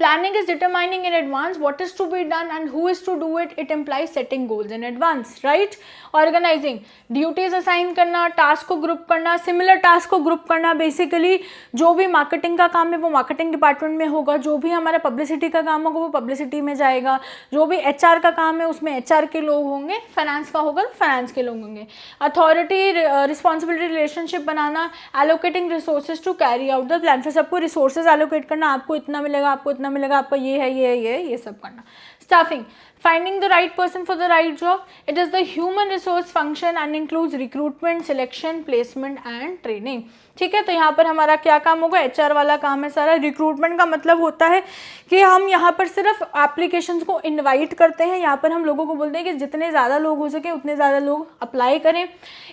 Planning is determining in advance what is to be done and who is to do it. It implies setting goals in advance, right? Organizing, duties assign करना, टास्क को ग्रुप करना, सिमिलर टास्क को group करना। Basically जो भी marketing का काम है वो मार्केटिंग डिपार्टमेंट में होगा, जो भी हमारा पब्लिसिटी का काम होगा वो पब्लिसिटी में जाएगा, जो भी HR का काम है उसमें HR के लोग होंगे, फाइनेंस का होगा तो फाइनेंस के लोग होंगे। अथॉरिटी रिस्पॉन्सिबिलिटी रिलेशनशिप बनाना, allocating resources to carry out the plan. फिर सबको रिसोर्सेज एलोकेट करना, आपको इतना मिलेगा, आपको इतना मिलेगा, आपका ये है, ये है, ये सब करना। Staffing, finding the right person for the right job. It is the human resource function and includes recruitment, selection, placement and training. ठीक है, तो यहाँ पर हमारा क्या काम होगा? HR वाला काम है सारा। रिक्रूटमेंट का मतलब होता है कि हम यहाँ पर सिर्फ एप्लीकेशंस को इनवाइट करते हैं। यहाँ पर हम लोगों को बोलते हैं कि जितने ज़्यादा लोग हो सके उतने ज़्यादा लोग अप्लाई करें।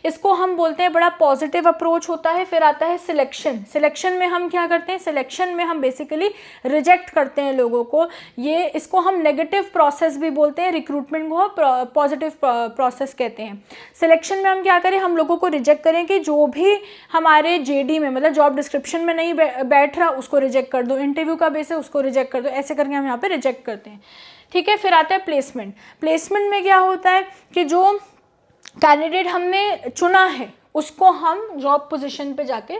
इसको हम बोलते हैं बड़ा पॉजिटिव अप्रोच होता है। फिर आता है सिलेक्शन। सिलेक्शन में हम क्या करते हैं? सिलेक्शन में हम बेसिकली रिजेक्ट करते हैं लोगों को। ये इसको हम नेगेटिव प्रोसेस भी बोलते हैं, रिक्रूटमेंट को पॉजिटिव प्रोसेस कहते हैं। सिलेक्शन में हम क्या करें? हम लोगों को रिजेक्ट करें कि जो भी हमारे JD में, मतलब जॉब डिस्क्रिप्शन में नहीं बैठ रहा उसको रिजेक्ट कर दो, इंटरव्यू का बेस है उसको रिजेक्ट कर दो, ऐसे करके हम यहाँ पे रिजेक्ट करते हैं, ठीक है। फिर आता है प्लेसमेंट। प्लेसमेंट में क्या होता है कि जो कैंडिडेट हमने चुना है उसको हम जॉब पोजीशन पे जाके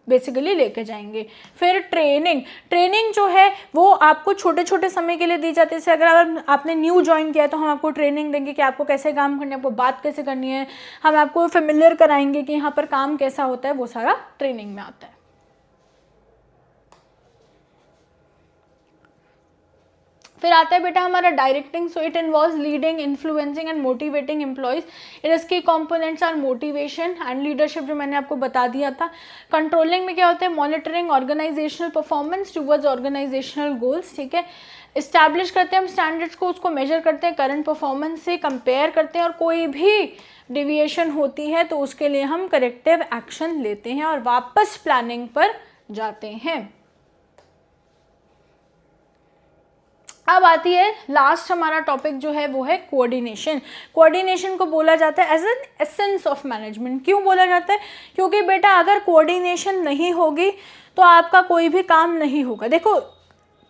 बेसिकली लेके जाएंगे। फिर ट्रेनिंग। ट्रेनिंग जो है वो आपको छोटे छोटे समय के लिए दी जाती है। जैसे अगर आपने न्यू ज्वाइन किया है तो हम आपको ट्रेनिंग देंगे कि आपको कैसे काम करना है, आपको बात कैसे करनी है, हम आपको फेमिलियर कराएंगे कि यहाँ पर काम कैसा होता है, वो सारा ट्रेनिंग में आता है। फिर आता है बेटा हमारा directing. So it involves leading, influencing and motivating employees. Its key components are motivation and leadership, जो मैंने आपको बता दिया था। कंट्रोलिंग में क्या होता है? Monitoring organisational performance towards organisational goals, ठीक है। इस्टेब्लिश करते हैं हम स्टैंडर्ड्स को, उसको मेजर करते हैं, करंट परफॉर्मेंस से कंपेयर करते हैं और कोई भी डिविएशन होती है तो उसके लिए हम करेक्टिव एक्शन लेते हैं और वापस प्लानिंग पर जाते हैं। अब आती है लास्ट हमारा टॉपिक जो है वो है कोऑर्डिनेशन। कोऑर्डिनेशन को बोला जाता है as an essence of management. क्यों बोला जाता है? क्योंकि बेटा अगर कोऑर्डिनेशन नहीं होगी तो आपका कोई भी काम नहीं होगा। देखो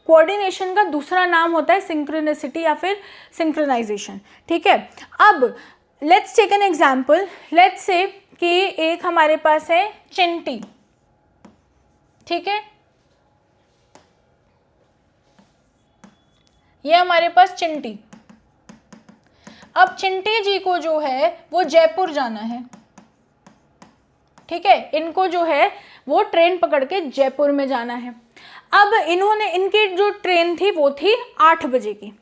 कोऑर्डिनेशन का दूसरा नाम होता है सिंक्रोनिसिटी या फिर सिंक्रोनाइजेशन, ठीक है। अब let's take an example. Let's say कि एक हमारे पास है चिंटी, ठीक है, ये हमारे पास चिंटी। अब चिंटी जी को जो है वो जयपुर जाना है, ठीक है, इनको जो है वो ट्रेन पकड़ के जयपुर में जाना है। अब इनकी जो ट्रेन थी वो थी 8 बजे की।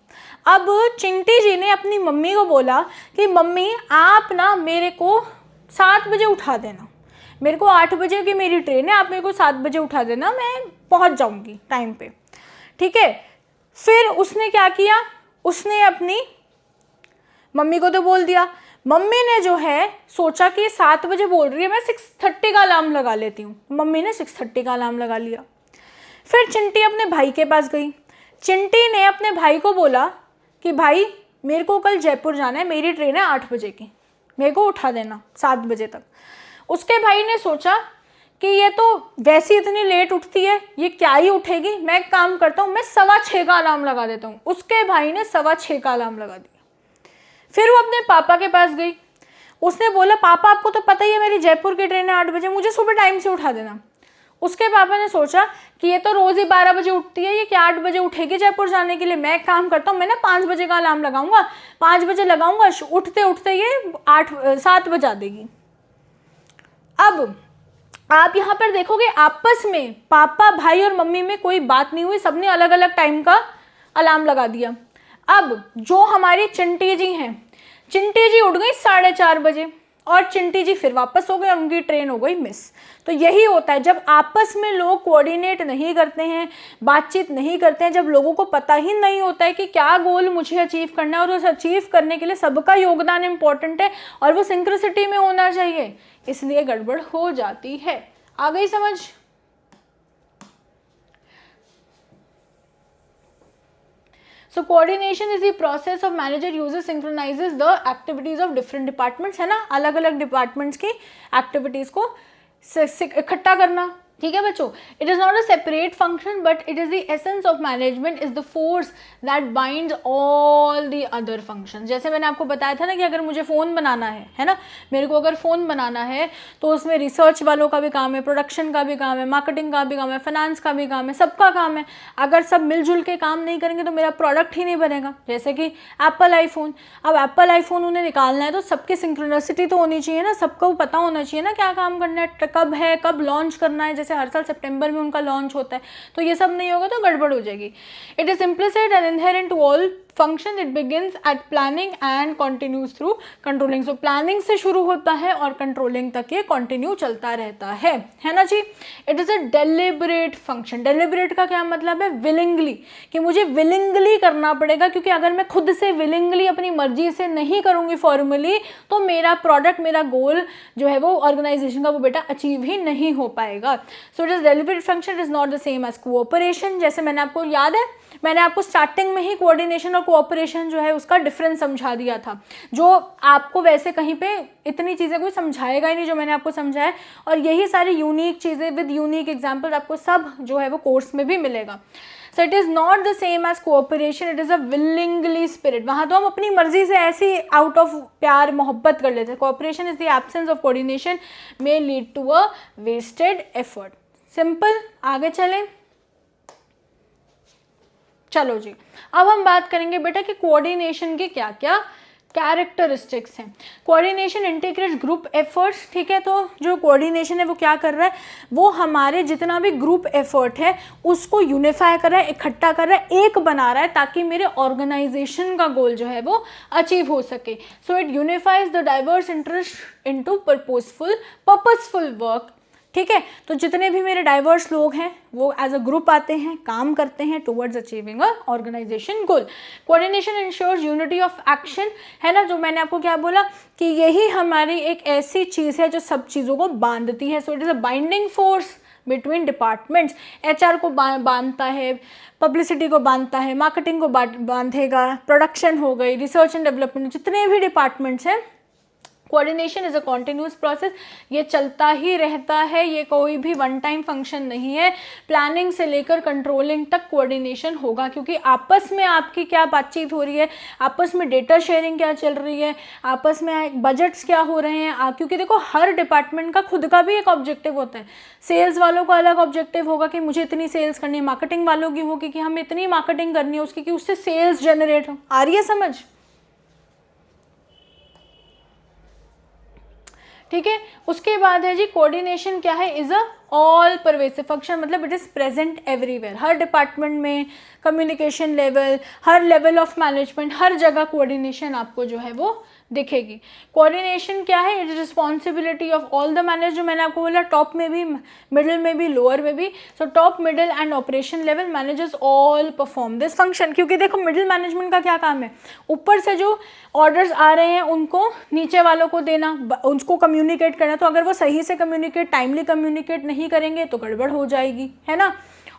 अब चिंटी जी ने अपनी मम्मी को बोला कि मम्मी आप ना मेरे को 7 बजे उठा देना, मेरे को 8 बजे की मेरी ट्रेन है, आप मेरे को 7 बजे उठा देना, मैं पहुंच जाऊंगी टाइम पे, ठीक है। फिर उसने क्या किया? उसने अपनी मम्मी को तो बोल दिया, मम्मी ने जो है सोचा कि 7 बजे बोल रही है, मैं 6:30 का अलार्म लगा लेती हूँ। मम्मी ने 6:30 का अलार्म लगा लिया। फिर चिंटी अपने भाई के पास गई। चिंटी ने अपने भाई को बोला कि भाई मेरे को कल जयपुर जाना है, मेरी ट्रेन है 8 बजे की, मेरे को उठा देना 7 बजे तक। उसके भाई ने सोचा कि ये तो वैसे इतनी लेट उठती है, ये क्या ही उठेगी, मैं एक काम करता हूँ, मैं 6:15 का अलार्म लगा देता हूँ। उसके भाई ने 6:15 का अलार्म लगा दिया। फिर वो अपने पापा के पास गई। उसने बोला पापा आपको तो पता ही है मेरी जयपुर की ट्रेन है 8 बजे, मुझे सुबह टाइम से उठा देना। उसके पापा ने सोचा कि ये तो रोज़ ही 12 बजे उठती है, ये क्या 8 बजे उठेगी जयपुर जाने के लिए, मैं एक काम करता हूँ, मैं ना 5 बजे का अलार्म लगाऊंगा, 5 बजे लगाऊंगा, उठते उठते ये 7 बजा देगी। अब आप यहाँ पर देखोगे आपस में पापा, भाई और मम्मी में कोई बात नहीं हुई, सबने अलग अलग टाइम का अलार्म लगा दिया। अब जो हमारी चिंटी जी हैं, चिंटी जी उठ गई 4:30 बजे और चिंटी जी फिर वापस हो गए और उनकी ट्रेन हो गई मिस। तो यही होता है जब आपस में लोग कोऑर्डिनेट नहीं करते हैं, बातचीत नहीं करते हैं, जब लोगों को पता ही नहीं होता है कि क्या गोल मुझे अचीव करना है और उस अचीव करने के लिए सबका योगदान इंपॉर्टेंट है और वो सिंक्रोसिटी में होना चाहिए, इसलिए गड़बड़ हो जाती है। आ गई समझ? So coordination is the process of manager uses synchronizes the activities of different departments, है ना, अलग अलग डिपार्टमेंट्स की एक्टिविटीज को इकट्ठा करना। ठीक है बच्चों, it is not a separate function but it is the essence of management, is the force that binds all the other function. जैसे मैंने आपको बताया था ना कि अगर मुझे फ़ोन बनाना है ना, मेरे को अगर फ़ोन बनाना है तो उसमें रिसर्च वालों का भी काम है, प्रोडक्शन का भी काम है, मार्केटिंग का भी काम है, फाइनेंस का भी काम है, सबका काम है। अगर सब मिलजुल के काम नहीं करेंगे तो मेरा प्रोडक्ट ही नहीं बनेगा। जैसे कि एप्पल आईफोन, अब एप्पल आईफोन उन्हें निकालना है तो सबकी सिंक्रोनिसिटी तो होनी चाहिए ना, सबको पता होना चाहिए ना क्या काम करना है, कब लॉन्च करना है। जैसे हर साल सितंबर में उनका लॉन्च होता है, तो ये सब नहीं होगा तो गड़बड़ हो जाएगी। It is implicit and inherent to all function, it begins at planning and continues through controlling. So planning से शुरू होता है और कंट्रोलिंग तक ये कंटिन्यू चलता रहता है ना जी। It is a deliberate function. Deliberate का क्या मतलब है? विलिंगली, कि मुझे विलिंगली करना पड़ेगा, क्योंकि अगर मैं खुद से विलिंगली अपनी मर्जी से नहीं करूँगी फॉर्मली तो मेरा प्रोडक्ट, मेरा गोल जो है वो ऑर्गेनाइजेशन का वो बेटा अचीव ही नहीं हो पाएगा। So it is deliberate function, it is not the same as cooperation. जैसे मैंने आपको याद है, मैंने आपको स्टार्टिंग में ही कोऑर्डिनेशन और कोऑपरेशन जो है उसका डिफरेंस समझा दिया था, जो आपको वैसे कहीं पे इतनी चीज़ें कोई समझाएगा ही नहीं जो मैंने आपको समझाया। और यही सारी यूनिक चीज़ें विद यूनिक एग्जाम्पल आपको सब जो है वो कोर्स में भी मिलेगा। So it is not the same as cooperation, it is a willingly spirit. वहाँ तो हम अपनी मर्जी से ऐसी आउट ऑफ प्यार मोहब्बत कर लेते हैं। Cooperation is the absence of coordination may lead to a wasted effort. Simple, आगे चलें। चलो जी, अब हम बात करेंगे बेटा कि कोऑर्डिनेशन के क्या क्या कैरेक्टरिस्टिक्स हैं। Coordination integrates group efforts. ठीक है, तो जो कोऑर्डिनेशन है वो क्या कर रहा है, वो हमारे जितना भी ग्रुप एफर्ट है उसको यूनिफाई कर रहा है, इकट्ठा कर रहा है, एक बना रहा है, ताकि मेरे ऑर्गेनाइजेशन का गोल जो है वो अचीव हो सके। So it unifies the diverse interest into purposeful work. ठीक है, तो जितने भी मेरे डाइवर्स लोग हैं वो एज अ ग्रुप आते हैं, काम करते हैं towards achieving a organisation goal. Coordination ensures unity of action, है ना, जो मैंने आपको क्या बोला कि यही हमारी एक ऐसी चीज़ है जो सब चीज़ों को बांधती है। सो it is a binding force between departments. HR को बांधता है, पब्लिसिटी को बांधता है, मार्केटिंग को बांधेगा, प्रोडक्शन हो गई, रिसर्च एंड डेवलपमेंट, जितने भी डिपार्टमेंट्स हैं। Coordination is a continuous process, ये चलता ही रहता है, ये कोई भी वन टाइम फंक्शन नहीं है। प्लानिंग से लेकर कंट्रोलिंग तक कोऑर्डिनेशन होगा, क्योंकि आपस में आपकी क्या बातचीत हो रही है, आपस में डेटा शेयरिंग क्या चल रही है, आपस में बजट्स क्या हो रहे हैं। क्योंकि देखो हर डिपार्टमेंट का खुद का भी एक ऑब्जेक्टिव होता है। सेल्स वालों का अलग ऑब्जेक्टिव होगा कि मुझे इतनी सेल्स करनी है, मार्केटिंग वालों की होगी कि हमें इतनी मार्केटिंग करनी है उसकी कि उससे सेल्स जनरेट हो। आ रही है समझ? ठीक है, उसके बाद है जी कोऑर्डिनेशन क्या है, is a all pervasive function, मतलब इट इज़ प्रेजेंट एवरीवेयर, हर डिपार्टमेंट में, कम्युनिकेशन लेवल, हर लेवल ऑफ मैनेजमेंट, हर जगह कोऑर्डिनेशन आपको जो है वो दिखेगी। कोऑर्डिनेशन क्या है? It is responsibility of all the manager, जो मैंने आपको बोला टॉप में भी, मिडिल में भी, लोअर में भी। So top, middle and operation level managers all perform this function. क्योंकि देखो मिडिल मैनेजमेंट का क्या काम है? ऊपर से जो ऑर्डर्स आ रहे हैं उनको नीचे वालों को देना, उनको कम्युनिकेट करना। तो अगर वो सही से कम्युनिकेट, टाइमली कम्युनिकेट नहीं करेंगे तो गड़बड़ हो जाएगी, है ना।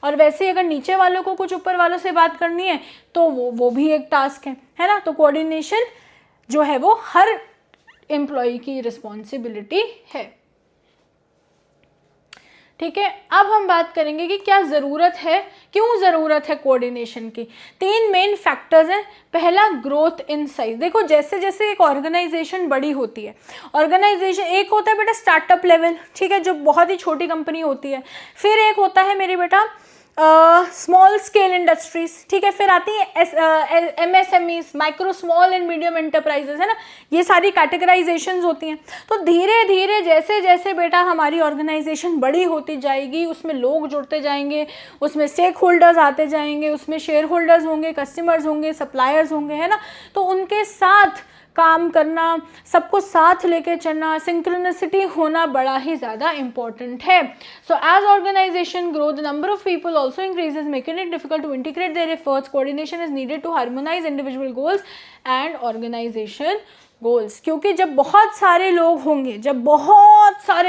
और वैसे ही अगर नीचे वालों को कुछ ऊपर वालों से बात करनी है तो वो भी एक टास्क है ना। तो कोऑर्डिनेशन जो है वो हर एम्प्लॉय की रिस्पॉन्सिबिलिटी है। ठीक है, अब हम बात करेंगे कि क्या ज़रूरत है, क्यों ज़रूरत है कोऑर्डिनेशन की। 3 मेन फैक्टर्स हैं। पहला, ग्रोथ इन साइज। देखो जैसे जैसे एक ऑर्गेनाइजेशन बड़ी होती है, ऑर्गेनाइजेशन एक होता है बेटा स्टार्टअप लेवल, ठीक है, जो बहुत ही छोटी कंपनी होती है। फिर एक होता है मेरे बेटा स्मॉल स्केल इंडस्ट्रीज, ठीक है। फिर आती है MSMEs, micro small and medium enterprises, है ना। ये सारी कैटेगराइजेशंस होती हैं। तो धीरे धीरे जैसे जैसे बेटा हमारी ऑर्गेनाइजेशन बड़ी होती जाएगी, उसमें लोग जुड़ते जाएंगे, उसमें स्टेक होल्डर्स आते जाएंगे, उसमें शेयर होल्डर्स होंगे, कस्टमर्स होंगे, सप्लायर्स होंगे, है ना। तो उनके साथ काम करना, सबको साथ लेके चलना, सिंक्रोनिसिटी होना बड़ा ही ज़्यादा इंपॉर्टेंट है। So as organisation grow the number of people also increases, making it difficult to integrate their efforts. Coordination is needed to harmonise individual goals and organisation goals. क्योंकि जब बहुत सारे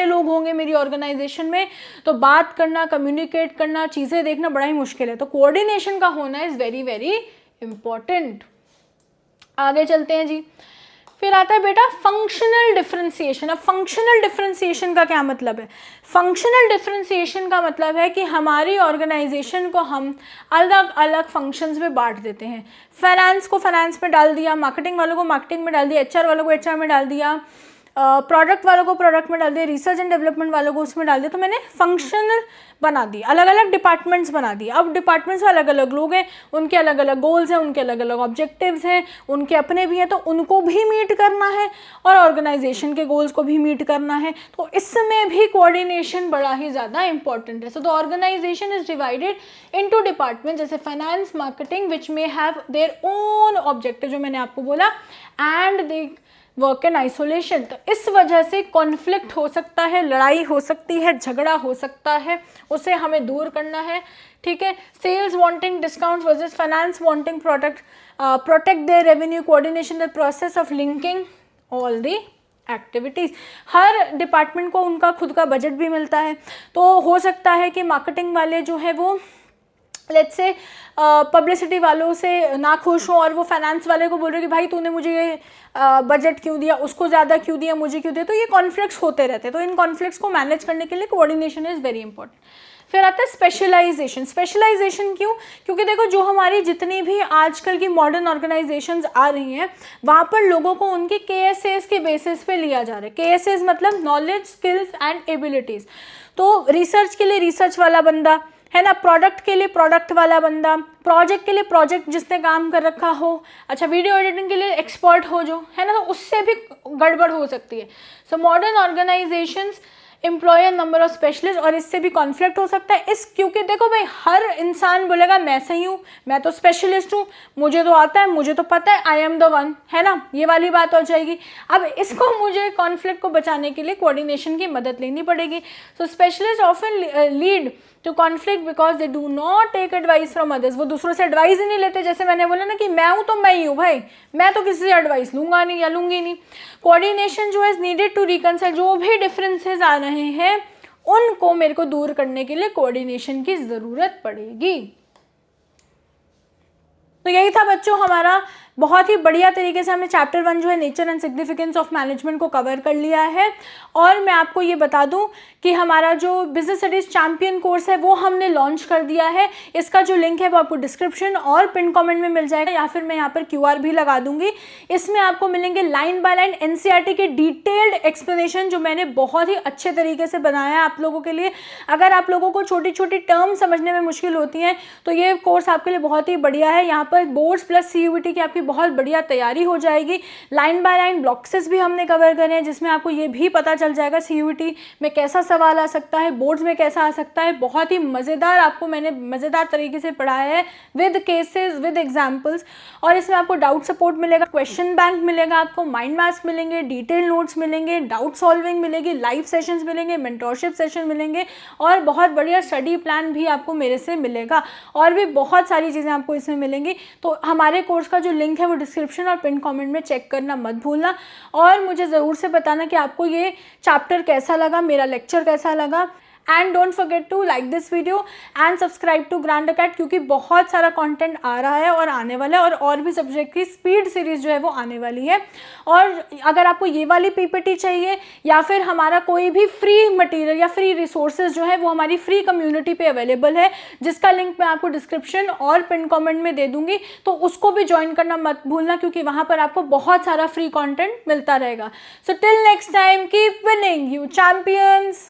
लोग होंगे मेरी ऑर्गेनाइजेशन में, तो बात करना, कम्युनिकेट करना, चीज़ें देखना बड़ा ही मुश्किल है। तो कोऑर्डिनेशन का होना इज़ वेरी वेरी इंपॉर्टेंट। आगे चलते हैं जी। फिर आता है बेटा फंक्शनल डिफरेंशिएशन। अब फंक्शनल डिफरेंशिएशन का क्या मतलब है? फंक्शनल डिफरेंशिएशन का मतलब है कि हमारी ऑर्गेनाइजेशन को हम अलग अलग फंक्शंस में बांट देते हैं। फाइनेंस को फाइनेंस में डाल दिया, मार्केटिंग वालों को मार्केटिंग में डाल दिया, HR वालों को HR में डाल दिया, प्रोडक्ट वालों को प्रोडक्ट में डाल दिया, रिसर्च एंड डेवलपमेंट वालों को उसमें डाल दिया। तो मैंने फंक्शनल बना दिया, अलग अलग डिपार्टमेंट्स बना दिए। अब डिपार्टमेंट्स में अलग अलग लोग हैं, उनके अलग अलग गोल्स हैं, उनके अलग अलग ऑब्जेक्टिव्स हैं, उनके अपने भी हैं, तो उनको भी मीट करना है और ऑर्गेनाइजेशन के गोल्स को भी मीट करना है। तो इसमें भी कोऑर्डिनेशन बड़ा ही ज़्यादा इंपॉर्टेंट है। So the organisation is divided into department, जैसे finance, marketing, which may have their own objective, जो मैंने आपको बोला, and they work in isolation. तो इस वजह से कॉन्फ्लिक्ट हो सकता है, लड़ाई हो सकती है, झगड़ा हो सकता है, उसे हमें दूर करना है। ठीक है, sales wanting discount versus finance wanting protect their revenue, coordination the process of linking all the activities. हर डिपार्टमेंट को उनका खुद का बजट भी मिलता है। तो हो सकता है कि मार्केटिंग वाले जो है वो लेट्स से पब्लिसिटी वालों से ना खुश हो और वो फाइनेंस वाले को बोल रहे कि भाई तूने मुझे ये बजट क्यों दिया, उसको ज़्यादा क्यों दिया, मुझे क्यों दिया। तो ये कॉन्फ्लिक्ट्स होते रहते हैं। तो इन कॉन्फ्लिक्ट्स को मैनेज करने के लिए कोऑर्डिनेशन इज़ वेरी इंपॉर्टेंट। फिर आता है स्पेशलाइजेशन। स्पेशलाइजेशन क्यों? क्योंकि देखो जो हमारी जितनी भी आजकल की मॉडर्न ऑर्गेनाइजेशंस आ रही हैं, वहाँ पर लोगों को उनके KSAs के बेसिस पे लिया जा रहा है। KSAs मतलब नॉलेज, स्किल्स एंड एबिलिटीज़। तो रिसर्च के लिए रिसर्च वाला बंदा, है ना, प्रोडक्ट के लिए प्रोडक्ट वाला बंदा, प्रोजेक्ट के लिए प्रोजेक्ट जिसने काम कर रखा हो, अच्छा वीडियो एडिटिंग के लिए एक्सपर्ट हो जो, है ना, तो उससे भी गड़बड़ हो सकती है। So modern organisations employer number of specialist, और इससे भी कॉन्फ्लिक्ट हो सकता है। क्योंकि देखो भाई हर इंसान बोलेगा मैं सही हूँ, मैं तो स्पेशलिस्ट हूँ, मुझे तो आता है, मुझे तो पता है, आई एम द वन, है ना, ये वाली बात हो जाएगी। अब इसको मुझे कॉन्फ्लिक्ट को बचाने के लिए कोऑर्डिनेशन की मदद लेनी पड़ेगी। So specialist often lead to conflict because they do not take advice from others. वो दूसरों से एडवाइस ही नहीं लेते। जैसे मैंने बोला ना कि मैं हूँ तो मैं ही हूँ भाई, मैं तो किसी से एडवाइस लूंगा नहीं या लूंगी नहीं। कोऑर्डिनेशन जो है नीडेड टू रिकंसाइल, जो भी डिफरेंसेस आ रहे हैं उनको मेरे को दूर करने के लिए कोऑर्डिनेशन की ज़रूरत पड़ेगी। तो यही था बच्चों हमारा, बहुत ही बढ़िया तरीके से हमने चैप्टर 1 जो है nature and significance of management को कवर कर लिया है। और मैं आपको ये बता दूं कि हमारा जो बिजनेस स्टडीज चैंपियन कोर्स है वो हमने लॉन्च कर दिया है। इसका जो लिंक है वो आपको डिस्क्रिप्शन और पिन कमेंट में मिल जाएगा, या फिर मैं यहाँ पर QR भी लगा दूंगी। इसमें आपको मिलेंगे लाइन बाय लाइन NCERT के डिटेल्ड एक्सप्लेनेशन, जो मैंने बहुत ही अच्छे तरीके से बनाया है आप लोगों के लिए। अगर आप लोगों को छोटी छोटी टर्म समझने में मुश्किल होती हैं तो ये कोर्स आपके लिए बहुत ही बढ़िया है। यहाँ पर बोर्ड्स प्लस CUET की आपकी बहुत बढ़िया तैयारी हो जाएगी। लाइन बाय लाइन ब्लॉक्सेस भी हमने कवर करे हैं, जिसमें आपको ये भी पता चल जाएगा CUET में कैसा सवाल आ सकता है, बोर्ड्स में कैसा आ सकता है। बहुत ही मज़ेदार आपको मैंने मज़ेदार तरीके से पढ़ाया है, विद केसेस, विद एग्जाम्पल्स। और इसमें आपको डाउट सपोर्ट मिलेगा, क्वेश्चन बैंक मिलेगा, आपको माइंड मैप्स मिलेंगे, डिटेल नोट्स मिलेंगे, डाउट सॉल्विंग मिलेगी, लाइव सेशंस मिलेंगे, मेंटोरशिप सेशन मिलेंगे, और बहुत बढ़िया स्टडी प्लान भी आपको मेरे से मिलेगा, और भी बहुत सारी चीज़ें आपको इसमें मिलेंगी। तो हमारे कोर्स का जो लिंक है वो डिस्क्रिप्शन और पिन कमेंट में चेक करना मत भूलना, और मुझे ज़रूर से बताना कि आपको ये चैप्टर कैसा लगा, मेरा लेक्चर कैसा लगा। And don't forget to like this video and subscribe to Grand Acad, क्योंकि बहुत सारा कंटेंट आ रहा है और आने वाला है, और भी सब्जेक्ट की स्पीड सीरीज़ जो है वो आने वाली है। और अगर आपको ये वाली PPT चाहिए, या फिर हमारा कोई भी फ्री मटेरियल या फ्री रिसोर्सेज जो है वो हमारी फ्री कम्युनिटी पे अवेलेबल है, जिसका लिंक मैं आपको डिस्क्रिप्शन और पिन कमेंट में दे दूंगी, तो उसको भी ज्वाइन करना मत भूलना, क्योंकि वहाँ पर आपको बहुत सारा फ्री कॉन्टेंट मिलता रहेगा। So till next time, keep winning you champions.